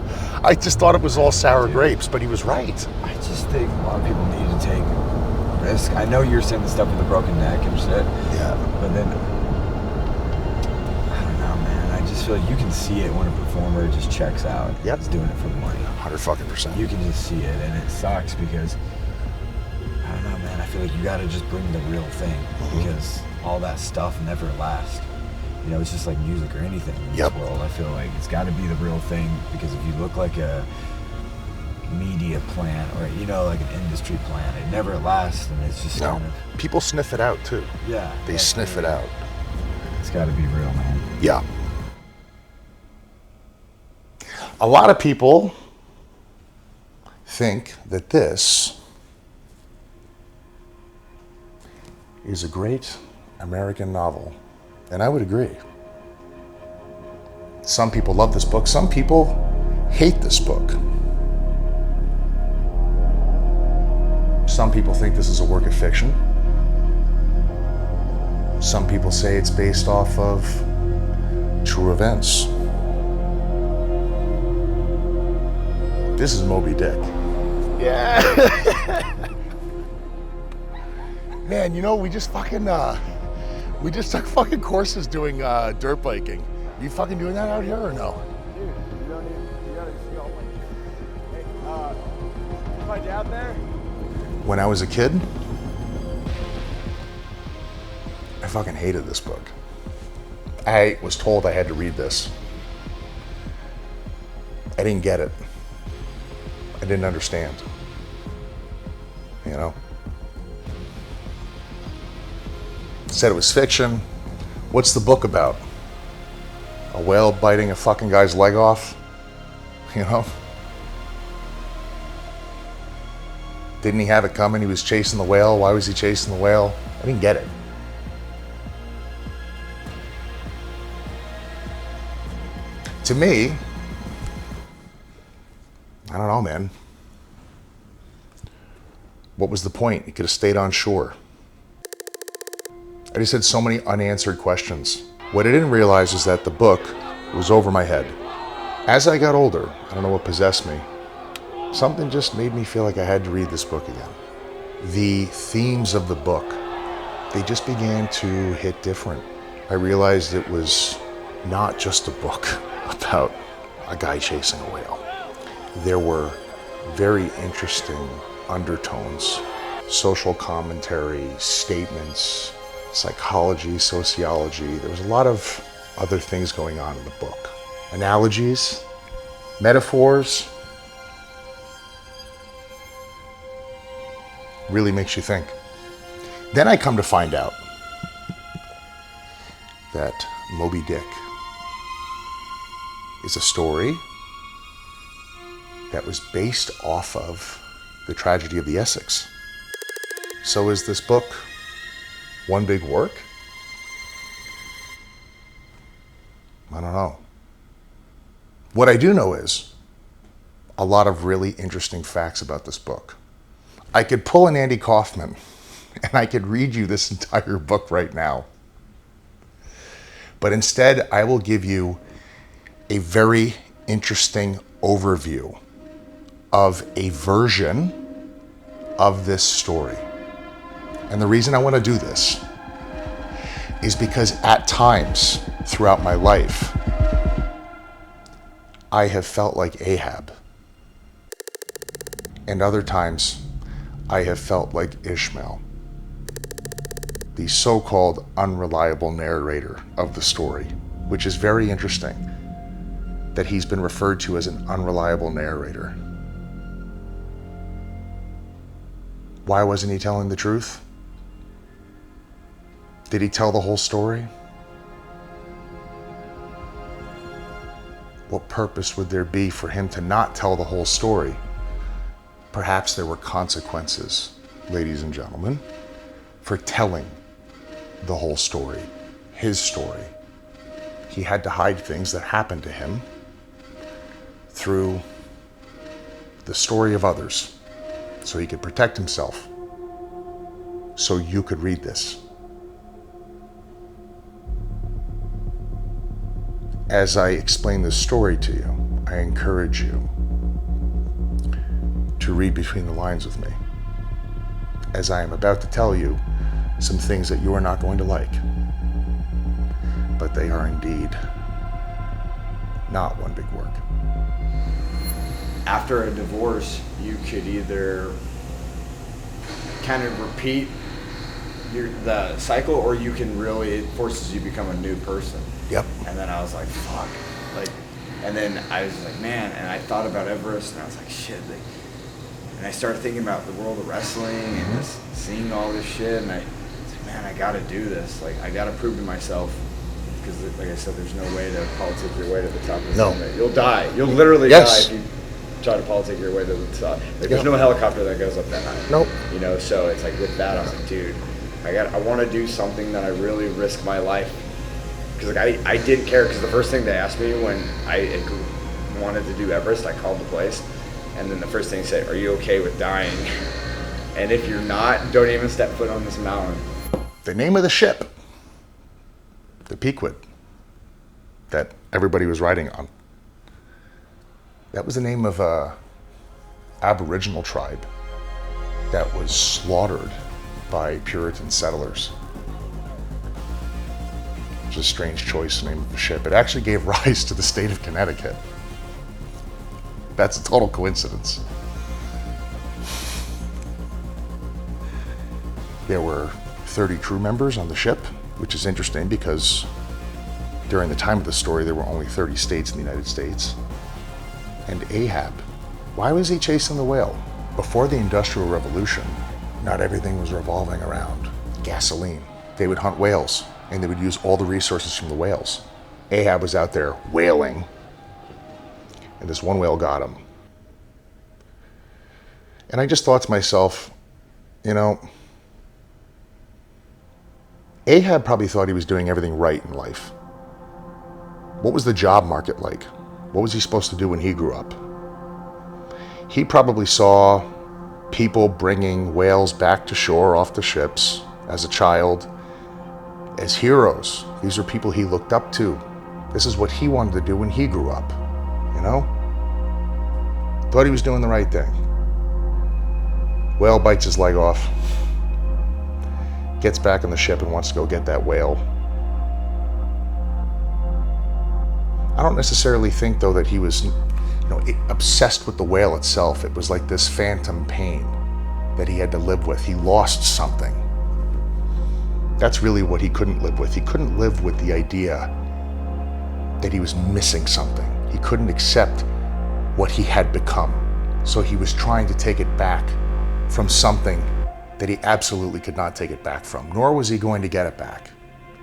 I just thought it was all sour grapes, but he was right. I just think a lot of people need to take risk. I know you're saying the stuff with the broken neck and shit. Yeah. But then, I don't know, man. I just feel like you can see it when a performer just checks out. Yep. He's doing it for the money. 100%. You can just see it, and it sucks because, I don't know, man. I feel like you got to just bring the real thing because all that stuff never lasts. You know, it's just like music or anything in this world. I feel like it's got to be the real thing because if you look like a media plant or, you know, like an industry plant, it never lasts and it's just kind of... People sniff it out too. Yeah. They sniff it out. It's got to be real, man. Yeah. A lot of people think that this is a great American novel. And I would agree. Some people love this book. Some people hate this book. Some people think this is a work of fiction. Some people say it's based off of true events. This is Moby Dick. Yeah. Man, you know, we just fucking, we just took fucking courses doing dirt biking. You fucking doing that out here or no? Dude, you gotta see all my shit. Hey, is my dad there? When I was a kid, I fucking hated this book. I was told I had to read this. I didn't get it. I didn't understand. You know? Said it was fiction. What's the book about? A whale biting a fucking guy's leg off? You know? Didn't he have it coming? He was chasing the whale. Why was he chasing the whale? I didn't get it. To me, I don't know, man. What was the point? He could have stayed on shore. I just had so many unanswered questions. What I didn't realize is that the book was over my head. As I got older, I don't know what possessed me, something just made me feel like I had to read this book again. The themes of the book, they just began to hit different. I realized it was not just a book about a guy chasing a whale. There were very interesting undertones, social commentary, statements, psychology, sociology. There was a lot of other things going on in the book. Analogies, metaphors. Really makes you think. Then I come to find out that Moby Dick is a story that was based off of the tragedy of the Essex. So is this book one big work? I don't know. What I do know is a lot of really interesting facts about this book. I could pull an Andy Kaufman and I could read you this entire book right now. But instead, I will give you a very interesting overview of a version of this story. And the reason I want to do this is because at times throughout my life, I have felt like Ahab. And other times, I have felt like Ishmael, the so-called unreliable narrator of the story, which is very interesting that he's been referred to as an unreliable narrator. Why wasn't he telling the truth? Did he tell the whole story? What purpose would there be for him to not tell the whole story? Perhaps there were consequences, ladies and gentlemen, for telling the whole story, his story. He had to hide things that happened to him through the story of others so he could protect himself, so you could read this. As I explain this story to you, I encourage you to read between the lines with me, as I am about to tell you some things that you are not going to like, but they are indeed not one big work. After a divorce, you could either kind of repeat the cycle, or you can really, it forces you to become a new person. Yep. And then I was like, fuck. And then I was like, man, and I thought about Everest, and I was like, shit. And I started thinking about the world of wrestling and just seeing all this shit, and I was like, man, I gotta do this. Like, I gotta prove to myself, because like I said, there's no way to politic your way to the top of the summit. You'll die. You'll literally die if you try to politic your way to the top. Like, there's no helicopter that goes up that high. Nope. You know, so it's like with that, I was like, dude, I want to do something that I really risk my life. Because like I didn't care, because the first thing they asked me when I wanted to do Everest, I called the place, and then the first thing they said, are you okay with dying? And if you're not, don't even step foot on this mountain. The name of the ship, the Pequod, that everybody was riding on, that was the name of a Aboriginal tribe that was slaughtered by Puritan settlers. It's a strange choice, the name of the ship. It actually gave rise to the state of Connecticut. That's a total coincidence. There were 30 crew members on the ship, which is interesting because during the time of the story, there were only 30 states in the United States. And Ahab, why was he chasing the whale? Before the Industrial Revolution, not everything was revolving around gasoline. They would hunt whales, and they would use all the resources from the whales. Ahab was out there whaling, and this one whale got him. And I just thought to myself, you know, Ahab probably thought he was doing everything right in life. What was the job market like? What was he supposed to do when he grew up? He probably saw people bringing whales back to shore off the ships as a child as heroes. These are people he looked up to. This is what he wanted to do when he grew up, you know? Thought he was doing the right thing. Whale bites his leg off, gets back on the ship and wants to go get that whale. I don't necessarily think, though, that he was, obsessed with the whale itself. It was like this phantom pain that he had to live with. He lost something. That's really what he couldn't live with. He couldn't live with the idea that he was missing something. He couldn't accept what he had become. So he was trying to take it back from something that he absolutely could not take it back from, nor was he going to get it back,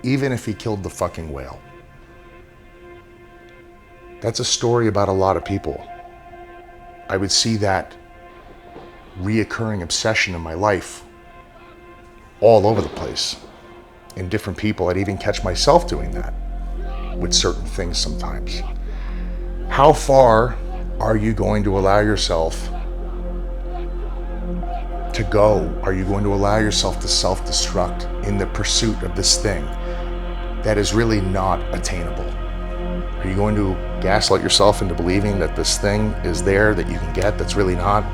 even if he killed the fucking whale. That's a story about a lot of people. I would see that reoccurring obsession in my life all over the place. In different people, I'd even catch myself doing that with certain things sometimes. How far are you going to allow yourself to go? Are you going to allow yourself to self-destruct in the pursuit of this thing that is really not attainable? Are you going to gaslight yourself into believing that this thing is there that you can get that's really not?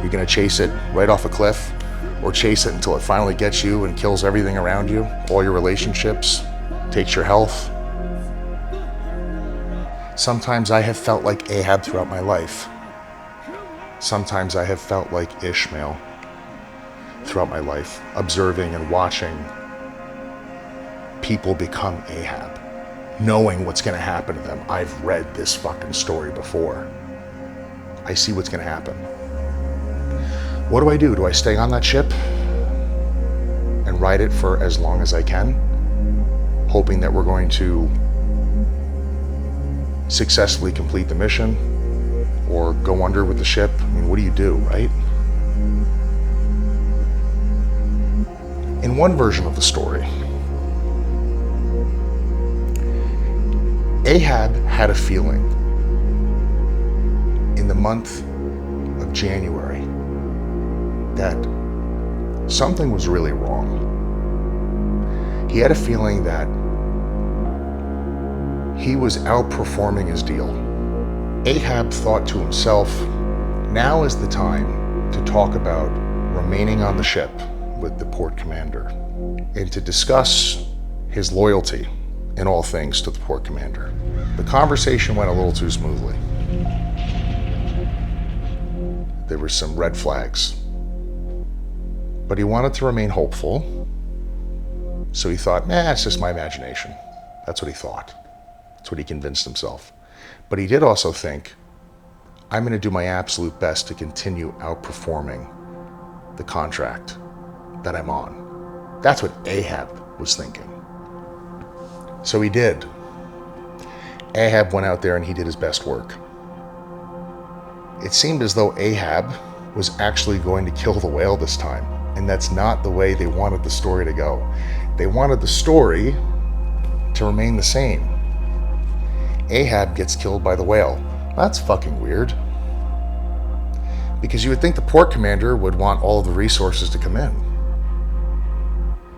You're going to chase it right off a cliff, or chase it until it finally gets you and kills everything around you, all your relationships, takes your health. Sometimes I have felt like Ahab throughout my life. Sometimes I have felt like Ishmael throughout my life, observing and watching people become Ahab, knowing what's going to happen to them. I've read this fucking story before. I see what's going to happen. What do? Do I stay on that ship and ride it for as long as I can, hoping that we're going to successfully complete the mission, or go under with the ship? I mean, what do, right? In one version of the story, Ahab had a feeling in the month of January that something was really wrong. He had a feeling that he was outperforming his deal. Ahab thought to himself, now is the time to talk about remaining on the ship with the port commander and to discuss his loyalty in all things to the port commander. The conversation went a little too smoothly. There were some red flags, but he wanted to remain hopeful, so he thought, it's just my imagination. That's what he thought. That's what he convinced himself. But he did also think, I'm going to do my absolute best to continue outperforming the contract that I'm on. That's what Ahab was thinking. So he did. Ahab went out there and he did his best work. It seemed as though Ahab was actually going to kill the whale this time, and that's not the way they wanted the story to go. They wanted the story to remain the same. Ahab gets killed by the whale. That's fucking weird. Because you would think the port commander would want all of the resources to come in.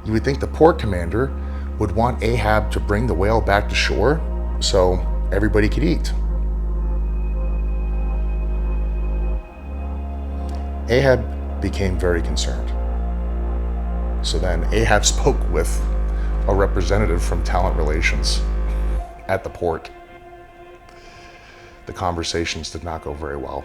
You would think the port commander would want Ahab to bring the whale back to shore so everybody could eat. Ahab became very concerned. So then Ahab spoke with a representative from talent relations at the port. The conversations did not go very well.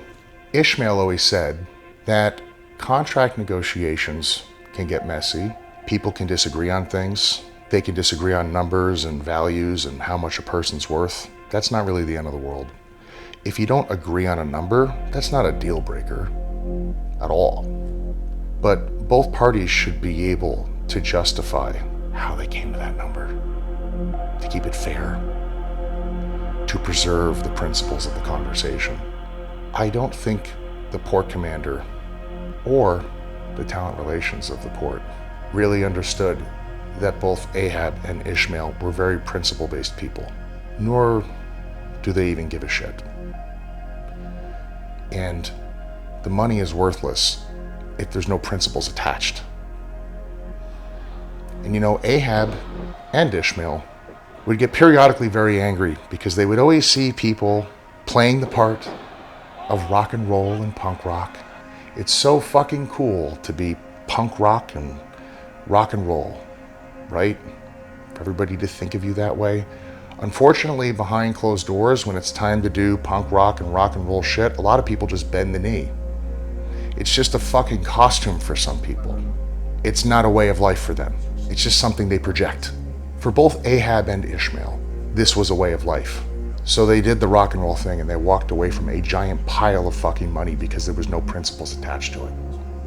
Ishmael always said that contract negotiations can get messy. People can disagree on things. They can disagree on numbers and values and how much a person's worth. That's not really the end of the world. If you don't agree on a number, that's not a deal breaker at all. But both parties should be able to justify how they came to that number, to keep it fair, to preserve the principles of the conversation. I don't think the port commander or the talent relations of the port really understood that both Ahab and Ishmael were very principle-based people, nor do they even give a shit. And the money is worthless if there's no principles attached. And Ahab and Ishmael would get periodically very angry because they would always see people playing the part of rock and roll and punk rock. It's so fucking cool to be punk rock and roll, right? For everybody to think of you that way. Unfortunately, behind closed doors, when it's time to do punk rock and roll shit, a lot of people just bend the knee. It's just a fucking costume for some people. It's not a way of life for them. It's just something they project. For both Ahab and Ishmael, this was a way of life. So they did the rock and roll thing and they walked away from a giant pile of fucking money because there was no principles attached to it.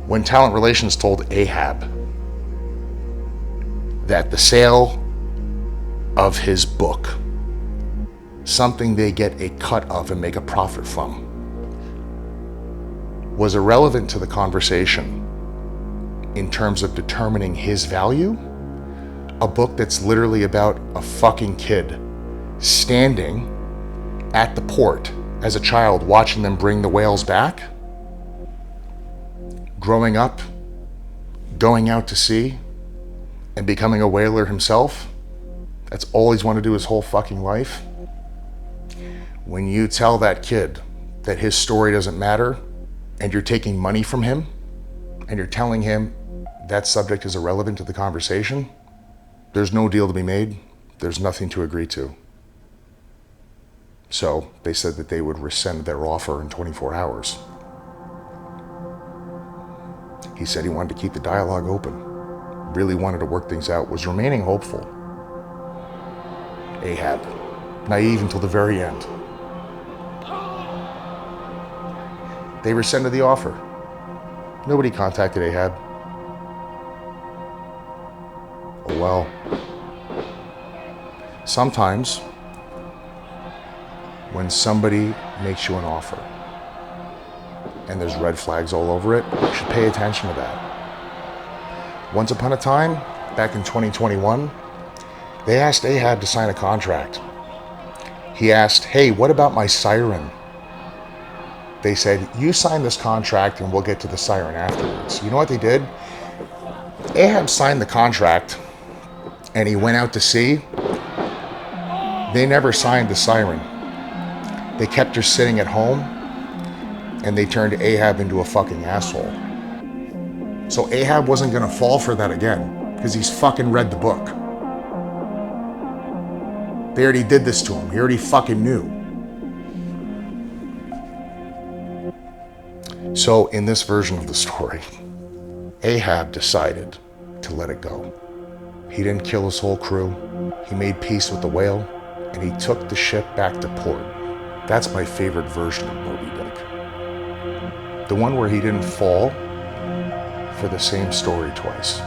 When talent relations told Ahab that the sale of his book, something they get a cut of and make a profit from, was irrelevant to the conversation in terms of determining his value, a book that's literally about a fucking kid standing at the port as a child watching them bring the whales back, growing up, going out to sea, and becoming a whaler himself. That's all he's wanted to do his whole fucking life. When you tell that kid that his story doesn't matter and you're taking money from him and you're telling him that subject is irrelevant to the conversation, there's no deal to be made. There's nothing to agree to. So they said that they would rescind their offer in 24 hours. He said he wanted to keep the dialogue open, really wanted to work things out, was remaining hopeful. Ahab, naive until the very end. They rescinded the offer. Nobody contacted Ahab. Oh well. Sometimes, when somebody makes you an offer and there's red flags all over it, you should pay attention to that. Once upon a time, back in 2021, they asked Ahab to sign a contract. He asked, hey, what about my siren? They said, you sign this contract and we'll get to the siren afterwards. You know what they did? Ahab signed the contract and he went out to sea. They never signed the siren. They kept her sitting at home and they turned Ahab into a fucking asshole. So Ahab wasn't gonna fall for that again because he's fucking read the book. They already did this to him. He already fucking knew. So in this version of the story, Ahab decided to let it go. He didn't kill his whole crew. He made peace with the whale and he took the ship back to port. That's my favorite version of Moby Dick. The one where he didn't fall for the same story twice.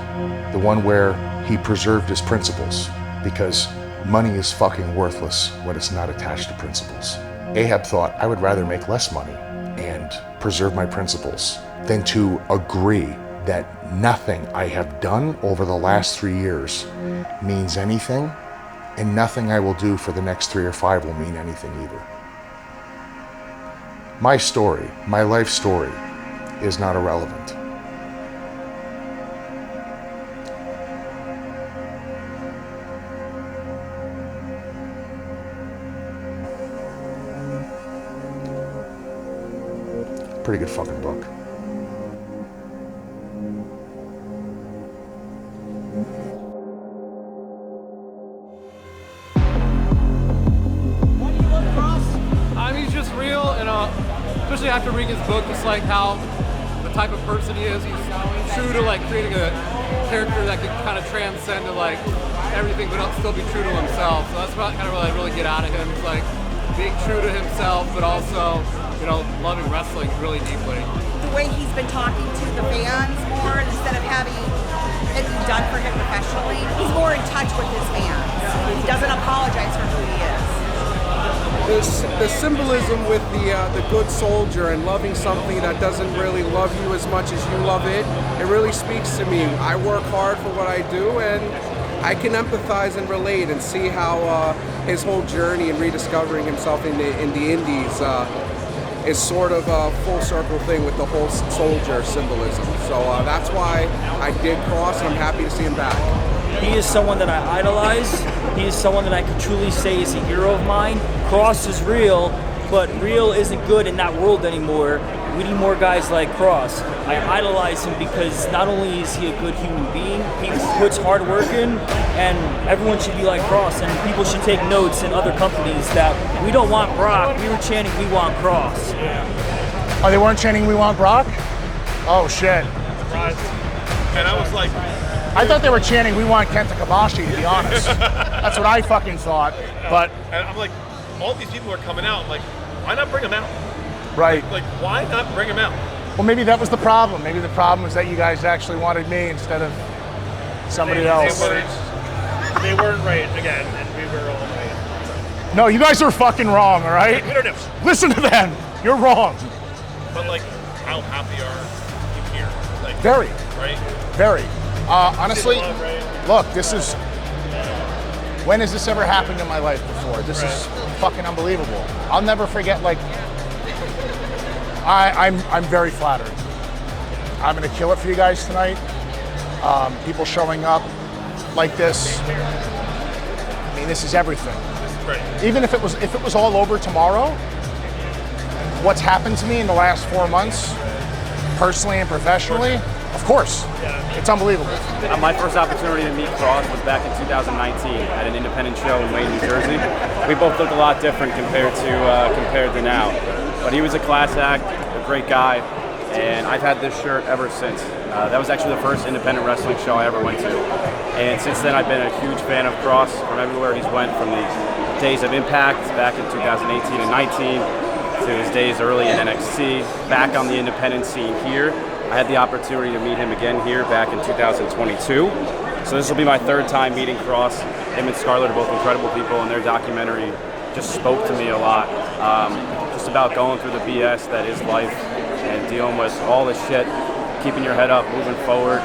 The one where he preserved his principles, because money is fucking worthless when it's not attached to principles. Ahab thought, I would rather make less money and preserve my principles than to agree that nothing I have done over the last 3 years means anything, and nothing I will do for the next 3 or 5 will mean anything either. My story, my life story, is not irrelevant. Pretty good fucking book. He's just real, and especially after reading his book, just like how the type of person he is. He's true to like creating a character that can kind of transcend to like everything, but still be true to himself. So that's what kind of what I really get out of him. It's like being true to himself, but also, you know, loving wrestling really deeply. The way he's been talking to the fans more instead of having it done for him professionally, he's more in touch with his fans. He doesn't apologize for who he is. The symbolism with the good soldier and loving something that doesn't really love you as much as you love it, it really speaks to me. I work hard for what I do, and I can empathize and relate and see how his whole journey in rediscovering himself in the indies is sort of a full circle thing with the whole soldier symbolism. So that's why I did Kross, and I'm happy to see him back. He is someone that I idolize. He is someone that I could truly say is a hero of mine. Kross is real, but real isn't good in that world anymore. We need more guys like Kross. I idolize him because not only is he a good human being, he puts hard work in, and everyone should be like Kross, and people should take notes in other companies that we don't want Brock, we were chanting we want Kross. Oh, they weren't chanting we want Brock? Oh shit. Surprised. And I was like, I thought they were chanting we want Kenta Kobashi, to be honest. That's what I fucking thought. But and I'm like, all these people are coming out. I'm like, why not bring them out? Right. Like, why not bring them out? Well, maybe that was the problem. Maybe the problem was that you guys actually wanted me instead of somebody else. They weren't right again, and we were all right. No, you guys are fucking wrong, all right? Listen to them. You're wrong. But like, how happy are you here? Like, Very. Right? Very. Honestly, look, this is, when has this ever happened in my life before? This is fucking unbelievable. I'll never forget, like, I'm very flattered. I'm gonna kill it for you guys tonight. People showing up like this, I mean, this is everything. Right. Even if it was all over tomorrow, what's happened to me in the last 4 months, personally and professionally, of course, it's unbelievable. My first opportunity to meet Kross was back in 2019 at an independent show in Wayne, New Jersey. We both looked a lot different compared to now. But he was a class act, a great guy, and I've had this shirt ever since. That was actually the first independent wrestling show I ever went to, and since then I've been a huge fan of Kross from everywhere he's went, from the days of Impact back in 2018 and 19 to his days early in NXT, back on the independent scene here. I had the opportunity to meet him again here back in 2022. So this will be my third time meeting Kross. Him and Scarlett are both incredible people, and their documentary just spoke to me a lot. Just about going through the BS that is life and dealing with all this shit, keeping your head up, moving forward.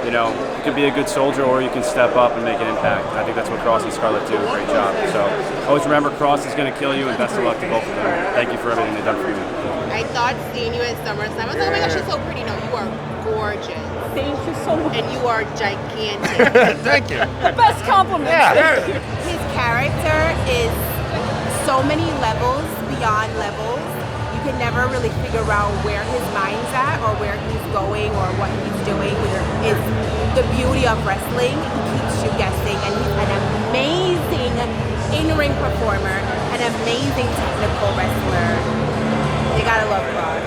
You know, you can be a good soldier or you can step up and make an impact. I think that's what Kross and Scarlett do a great job. So always remember, Kross is going to kill you, and best of luck to both of them. Thank you for everything they've done for you. I thought seeing you at SummerSlam, I was like, oh my gosh, she's so pretty. No, you are gorgeous. Thank you so much. And you are gigantic. Thank you. The best compliment. Yeah. His character is so many levels beyond levels. You can never really figure out where his mind's at or where he's going or what he's doing. It's the beauty of wrestling. He keeps you guessing, and he's an amazing in-ring performer, an amazing technical wrestler. You gotta love Kross.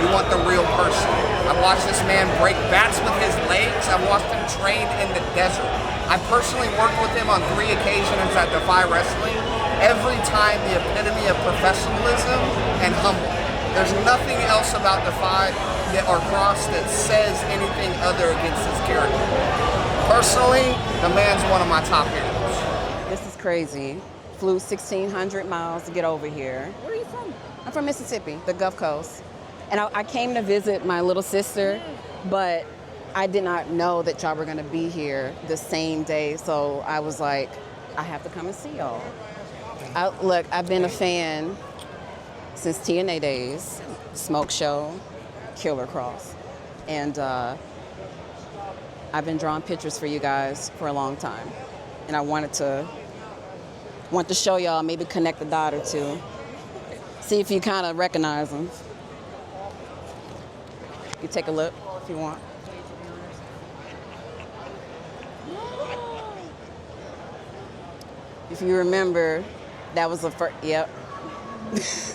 You want the real person. I watched this man break bats with his legs. I watched him train in the desert. I personally worked with him on 3 occasions at Defy Wrestling. Every time the epitome of professionalism and humble. There's nothing else about Defy or Kross that says anything other against his character. Personally, the man's one of my top heroes. This is crazy. Flew 1,600 miles to get over here. Where are you from? I'm from Mississippi, the Gulf Coast. And I came to visit my little sister, but I did not know that y'all were gonna be here the same day. So I was like, I have to come and see y'all. Look, I've been a fan since TNA days, Smoke Show, Killer Kross. And I've been drawing pictures for you guys for a long time. And I want to show y'all, maybe connect the dot or two. See if you kind of recognize them. You take a look if you want. If you remember, that was the first, yep. Is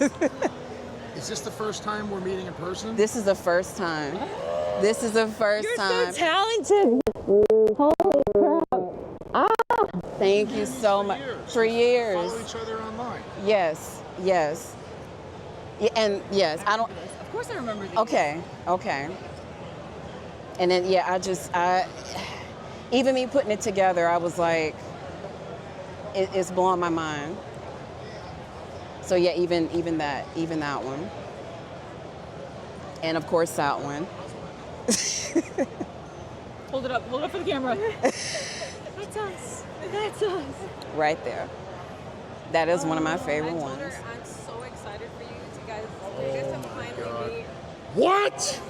this the first time we're meeting in person? This is the first time. This is the 1st time. You're so talented. Holy crap. Ah, thank you so much. For years. Follow each other online. Yes, yes. Yeah, and yes, I don't. Of course I remember these. Okay. And then, yeah, even me putting it together, I was like, it's blowing my mind. So yeah, even that one. And of course that one. Hold it up for the camera. That's us. Right there. That is one of my favorite ones. I'm so excited for you guys to finally meet. What?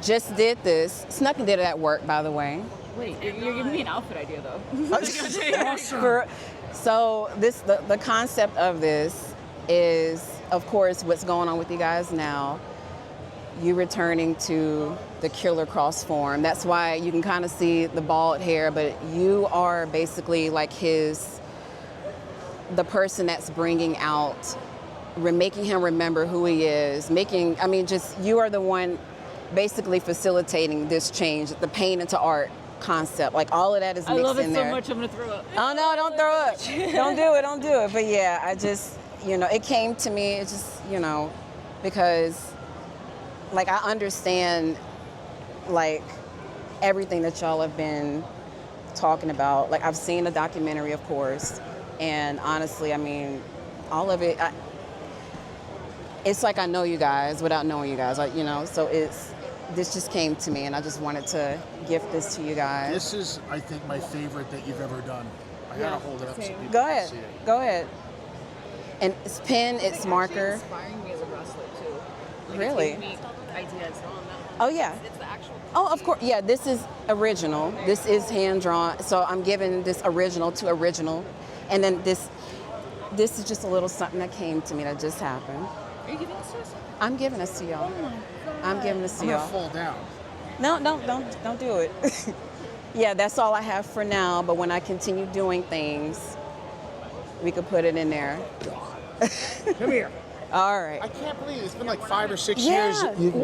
Just did this. Snuck and did it at work, by the way. Wait, you're giving me an outfit idea though. Awesome. So the concept of this is, of course, what's going on with you guys now. You returning to the Killer Kross form. That's why you can kind of see the bald hair, but you are basically like the person that's bringing out, making him remember who he is, you are the one basically facilitating this change, the paint into art concept. Like all of that is mixed in there. I love it so much, I'm gonna throw up. Oh no, don't throw up. Don't do it. But yeah, I just, it came to me, it's just, because like I understand like everything that y'all have been talking about. Like I've seen the documentary, of course, and honestly, all of it, it's like I know you guys without knowing you guys, so this just came to me and I just wanted to gift this to you guys. This is, I think, my favorite that you've ever done. I gotta hold it up so people Go can ahead. see it. Go ahead. And it's pen, it's marker. It's inspiring me as a wrestler too. Really? It gives me ideas on that. Oh yeah. It's the actual. Oh, of course. Yeah, this is original. This is hand drawn. So I'm giving this original to original. And then this is just a little something that came to me that just happened. Are you giving this to us? I'm giving this to y'all. Oh my God. I'm giving this to I'm y'all. gonna fall down. No, don't do it. Yeah, that's all I have for now. But when I continue doing things, we could put it in there. Come here. All right. I can't believe it's been like 5 or 6 Yeah. years. And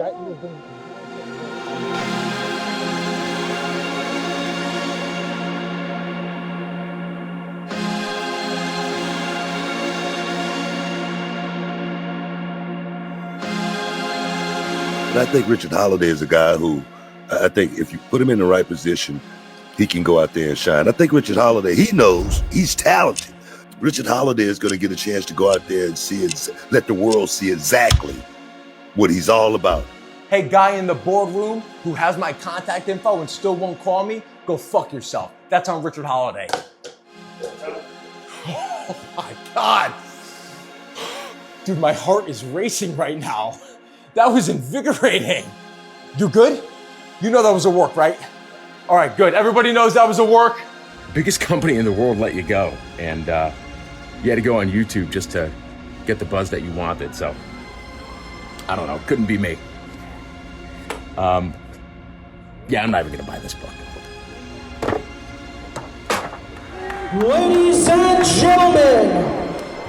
I think Richard Holiday is a guy who, I think if you put him in the right position, he can go out there and shine. I think Richard Holiday, he knows he's talented. Richard Holiday is going to get a chance to go out there and see it, let the world see exactly what he's all about. Hey, guy in the boardroom who has my contact info and still won't call me, go fuck yourself. That's on Richard Holiday. Oh my God. Dude, my heart is racing right now. That was invigorating. You good? You know that was a work, right? All right, good. Everybody knows that was a work. Biggest company in the world let you go, and you had to go on YouTube just to get the buzz that you wanted. So I don't know, couldn't be me. Yeah, I'm not even gonna buy this book. Ladies and gentlemen,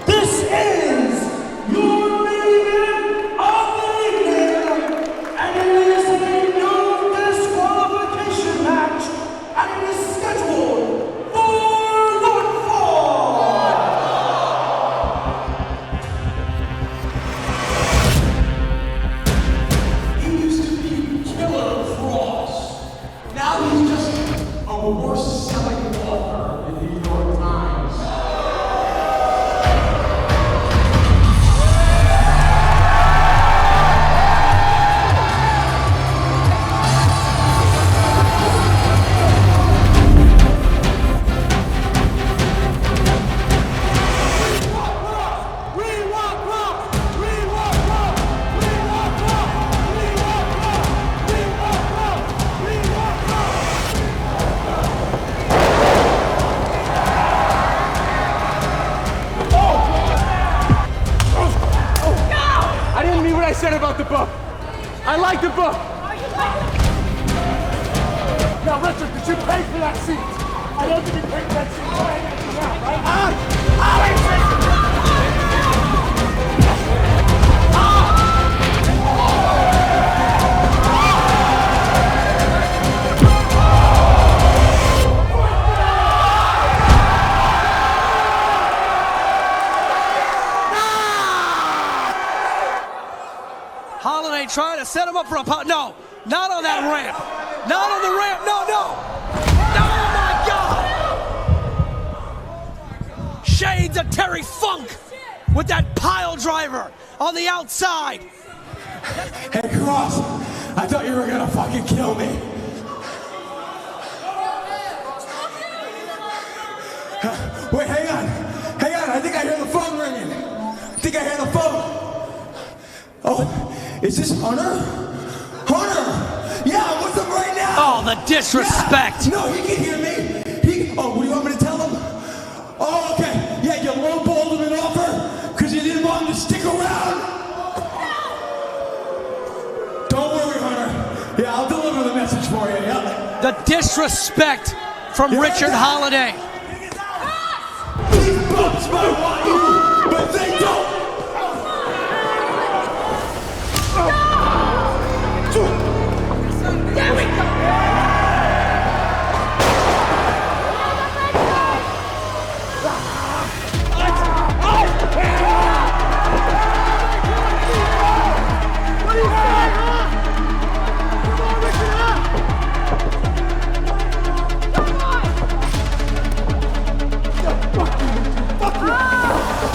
this is your main event of the evening, and it is a no disqualification match, and it is scheduled for one fall. He used to be Killer Kross. Now he's just a worst-selling author in the New York Times. I didn't mean what I said about the book. I like the book. Now, Richard, did you pay for that seat? I don't think you paid for that seat. Go ahead and get out, right? Holiday trying to set him up for a pot. No, not on that ramp. Not on the ramp. No, no. Oh my God. Shades of Terry Funk with that pile driver on the outside. Hey, Kross, I thought you were gonna fucking kill me. Wait, hang on. Hang on, I think I hear the phone ringing. I think I hear the phone. Oh, is this Hunter? Hunter! Yeah, what's up right now? Oh, the disrespect. Yeah. No, he can hear me. Oh, what do you want me to tell him? Oh, okay. Yeah, you lowballed him an offer because you didn't want him to stick around. Don't worry, Hunter. Yeah, I'll deliver the message for you, yeah? The disrespect from Richard Holiday. These bumps might want you, but they don't. There we go. What do you say, huh? Come on, Richard, Fuck you!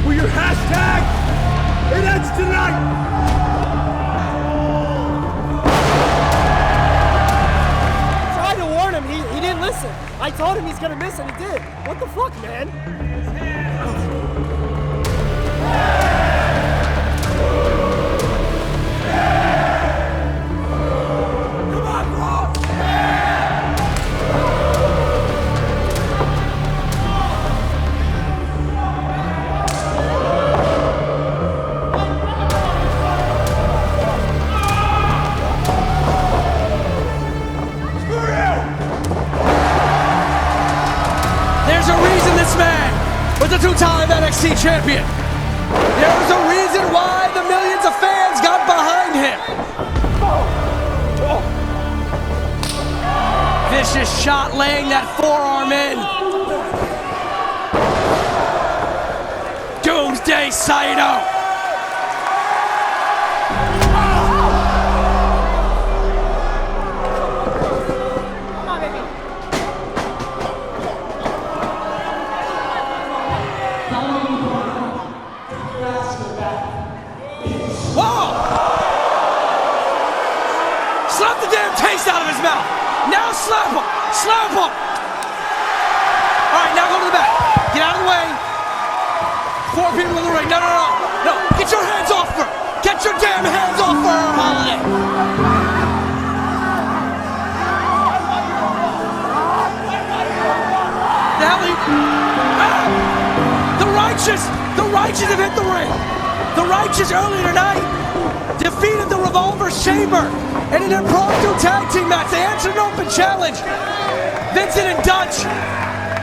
with your hashtag. It ends tonight. Tried to warn him, he didn't listen. I told him he's gonna miss and he did. What the fuck, man? Come on, Kross! There's a reason this man was a two-time NXT champion. There's a reason why the millions of fans got behind him. Vicious shot laying that forearm in. Doomsday Saito. Slap the damn taste out of his mouth. Now slap him. Slap him. All right, now go to the back. Get out of the way. 4 people in the ring. No. No, get your hands off her. Get your damn hands off her, Holiday. The hell The Righteous have hit the ring. The Righteous earlier tonight defeated the Revolver's Chamber in an impromptu tag team match. They answered an open challenge. Vincent and Dutch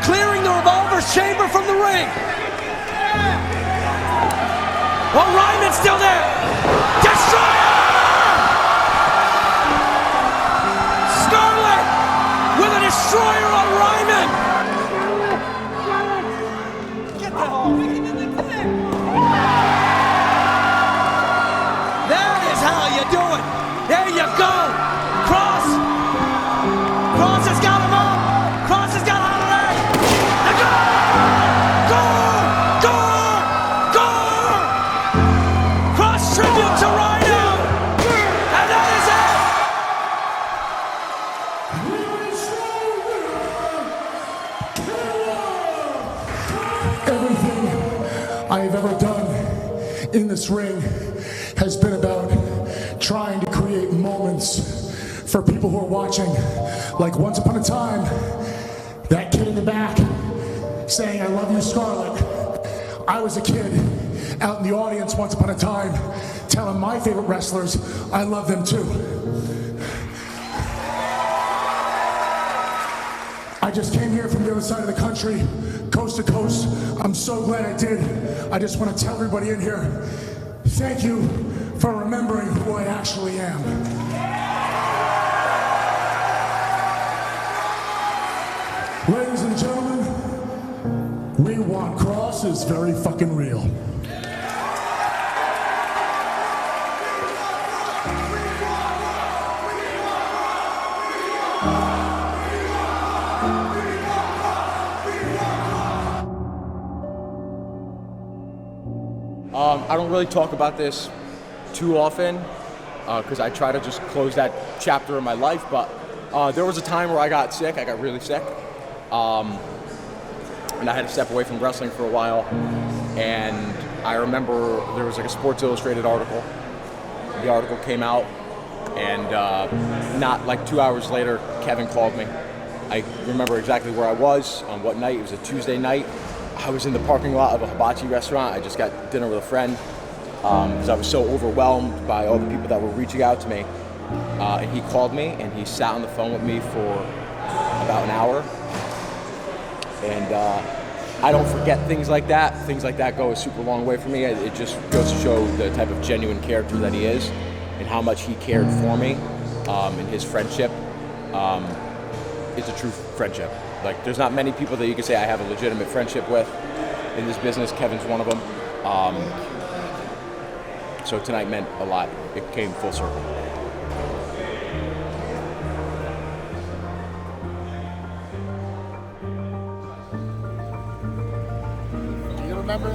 clearing the Revolver's Chamber from the ring. Well, Ryman's still there. Destroyer! Scarlett with a destroyer on Ryman. Get the hole. That is how you do it. There you go. Kross has got him up. Kross has got Holiday. Gore! Kross tribute to Rhino. And that Everything I have ever done in this ring has been about trying to create moments for people who are watching. Like once upon a time, that kid in the back saying, "I love you, Scarlett." I was a kid out in the audience once upon a time telling my favorite wrestlers I love them too. I just came here from the other side of the country, coast to coast. I'm so glad I did. I just want to tell everybody in here, thank you for remembering who I actually am. Ladies and gentlemen, We Want Kross is very fucking real. I don't really talk about this too often because I try to just close that chapter of my life, but there was a time where I got sick. I got really sick. And I had to step away from wrestling for a while. And I remember there was like a Sports Illustrated article. The article came out, and not like 2 hours later, Kevin called me. I remember exactly where I was, on what night. It was a Tuesday night. I was in the parking lot of a hibachi restaurant. I just got dinner with a friend because I was so overwhelmed by all the people that were reaching out to me. And he called me, and he sat on the phone with me for about an hour. And I don't forget things like that. Things like that go a super long way for me. It just goes to show the type of genuine character that he is and how much he cared for me and his friendship. It's a true friendship. Like, there's not many people that you can say I have a legitimate friendship with in this business. Kevin's one of them. So tonight meant a lot. It came full circle. Do you remember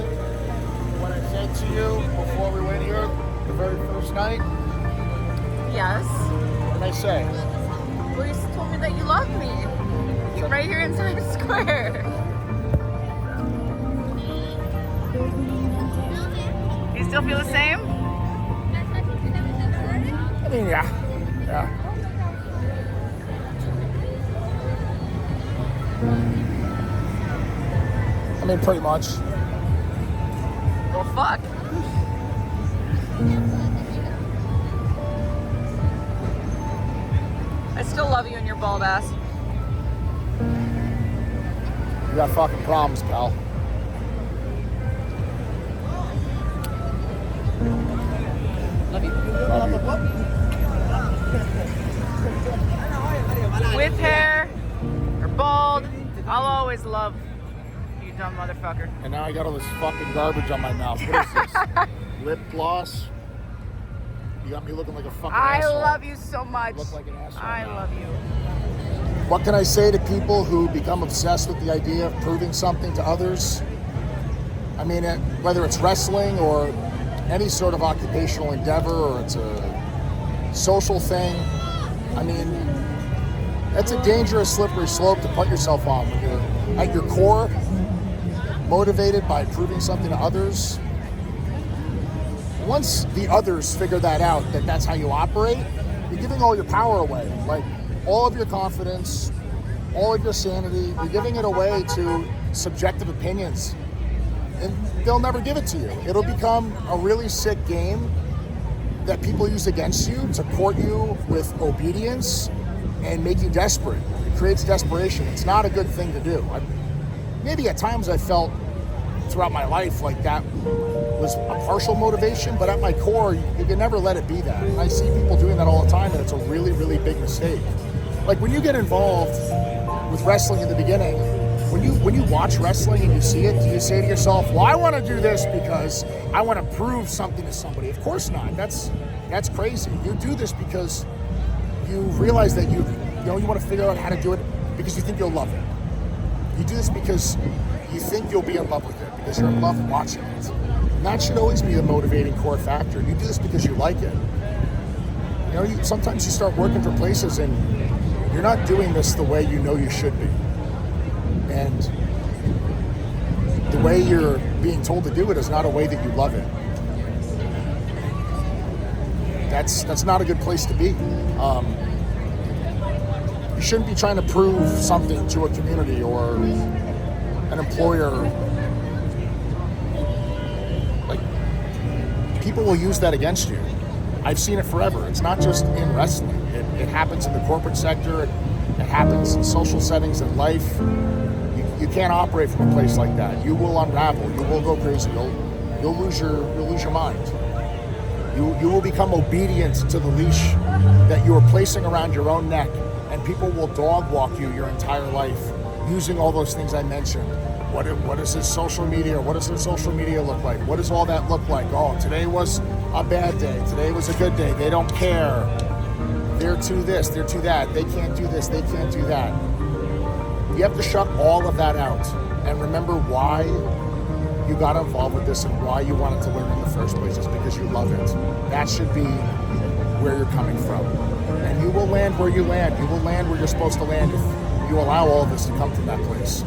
said to you before we went here the very first night? Yes. What did I say? Well, you told me that you love me. Right here in Times Square. You still feel the same? I mean, yeah. I mean, pretty much. Well, fuck. I still love you and your bald ass. You got fucking problems, pal. Love you. With hair or bald, I'll always love you, dumb motherfucker. And now I got all this fucking garbage on my mouth. What is this? Lip gloss? You got me looking like a fucking asshole. I love you so much. Look like an asshole I now. love you. What can I say to people who become obsessed with the idea of proving something to others? I mean, whether it's wrestling or any sort of occupational endeavor or it's a social thing, I mean, that's a dangerous, slippery slope to put yourself on when you're at your core, motivated by proving something to others. Once the others figure that out, that that's how you operate, you're giving all your power away. Like, all of your confidence, all of your sanity, you're giving it away to subjective opinions. And they'll never give it to you. It'll become a really sick game that people use against you to court you with obedience and make you desperate. It creates desperation. It's not a good thing to do. Maybe at times I felt throughout my life like that was a partial motivation, but at my core, you can never let it be that. And I see people doing that all the time, and it's a really, really big mistake. Like when you get involved with wrestling in the beginning, when you watch wrestling and you see it, do you say to yourself, well, I want to do this because I want to prove something to somebody? Of course not. That's crazy. You do this because you realize that you want to figure out how to do it because you think you'll love it. You do this because you think you'll be in love with it, because you're in love watching it. And that should always be the motivating core factor. You do this because you like it. Sometimes you start working for places and you're not doing this the way you know you should be. And the way you're being told to do it is not a way that you love it. That's not a good place to be. You shouldn't be trying to prove something to a community or an employer. Like, people will use that against you. I've seen it forever. It's not just in wrestling. It happens in the corporate sector. It happens in social settings in life. You can't operate from a place like that. You will unravel. You will go crazy. You'll lose your mind. You will become obedient to the leash that you are placing around your own neck, and people will dog walk you your entire life using all those things I mentioned. What is his social media? What does their social media look like? What does all that look like? Oh, today was a bad day. Today was a good day. They don't care. They're to this, they're to that. They can't do this, they can't do that. You have to shut all of that out and remember why you got involved with this and why you wanted to learn in the first place. It's because you love it. That should be where you're coming from. And you will land where you land. You will land where you're supposed to land if you allow all of this to come from that place.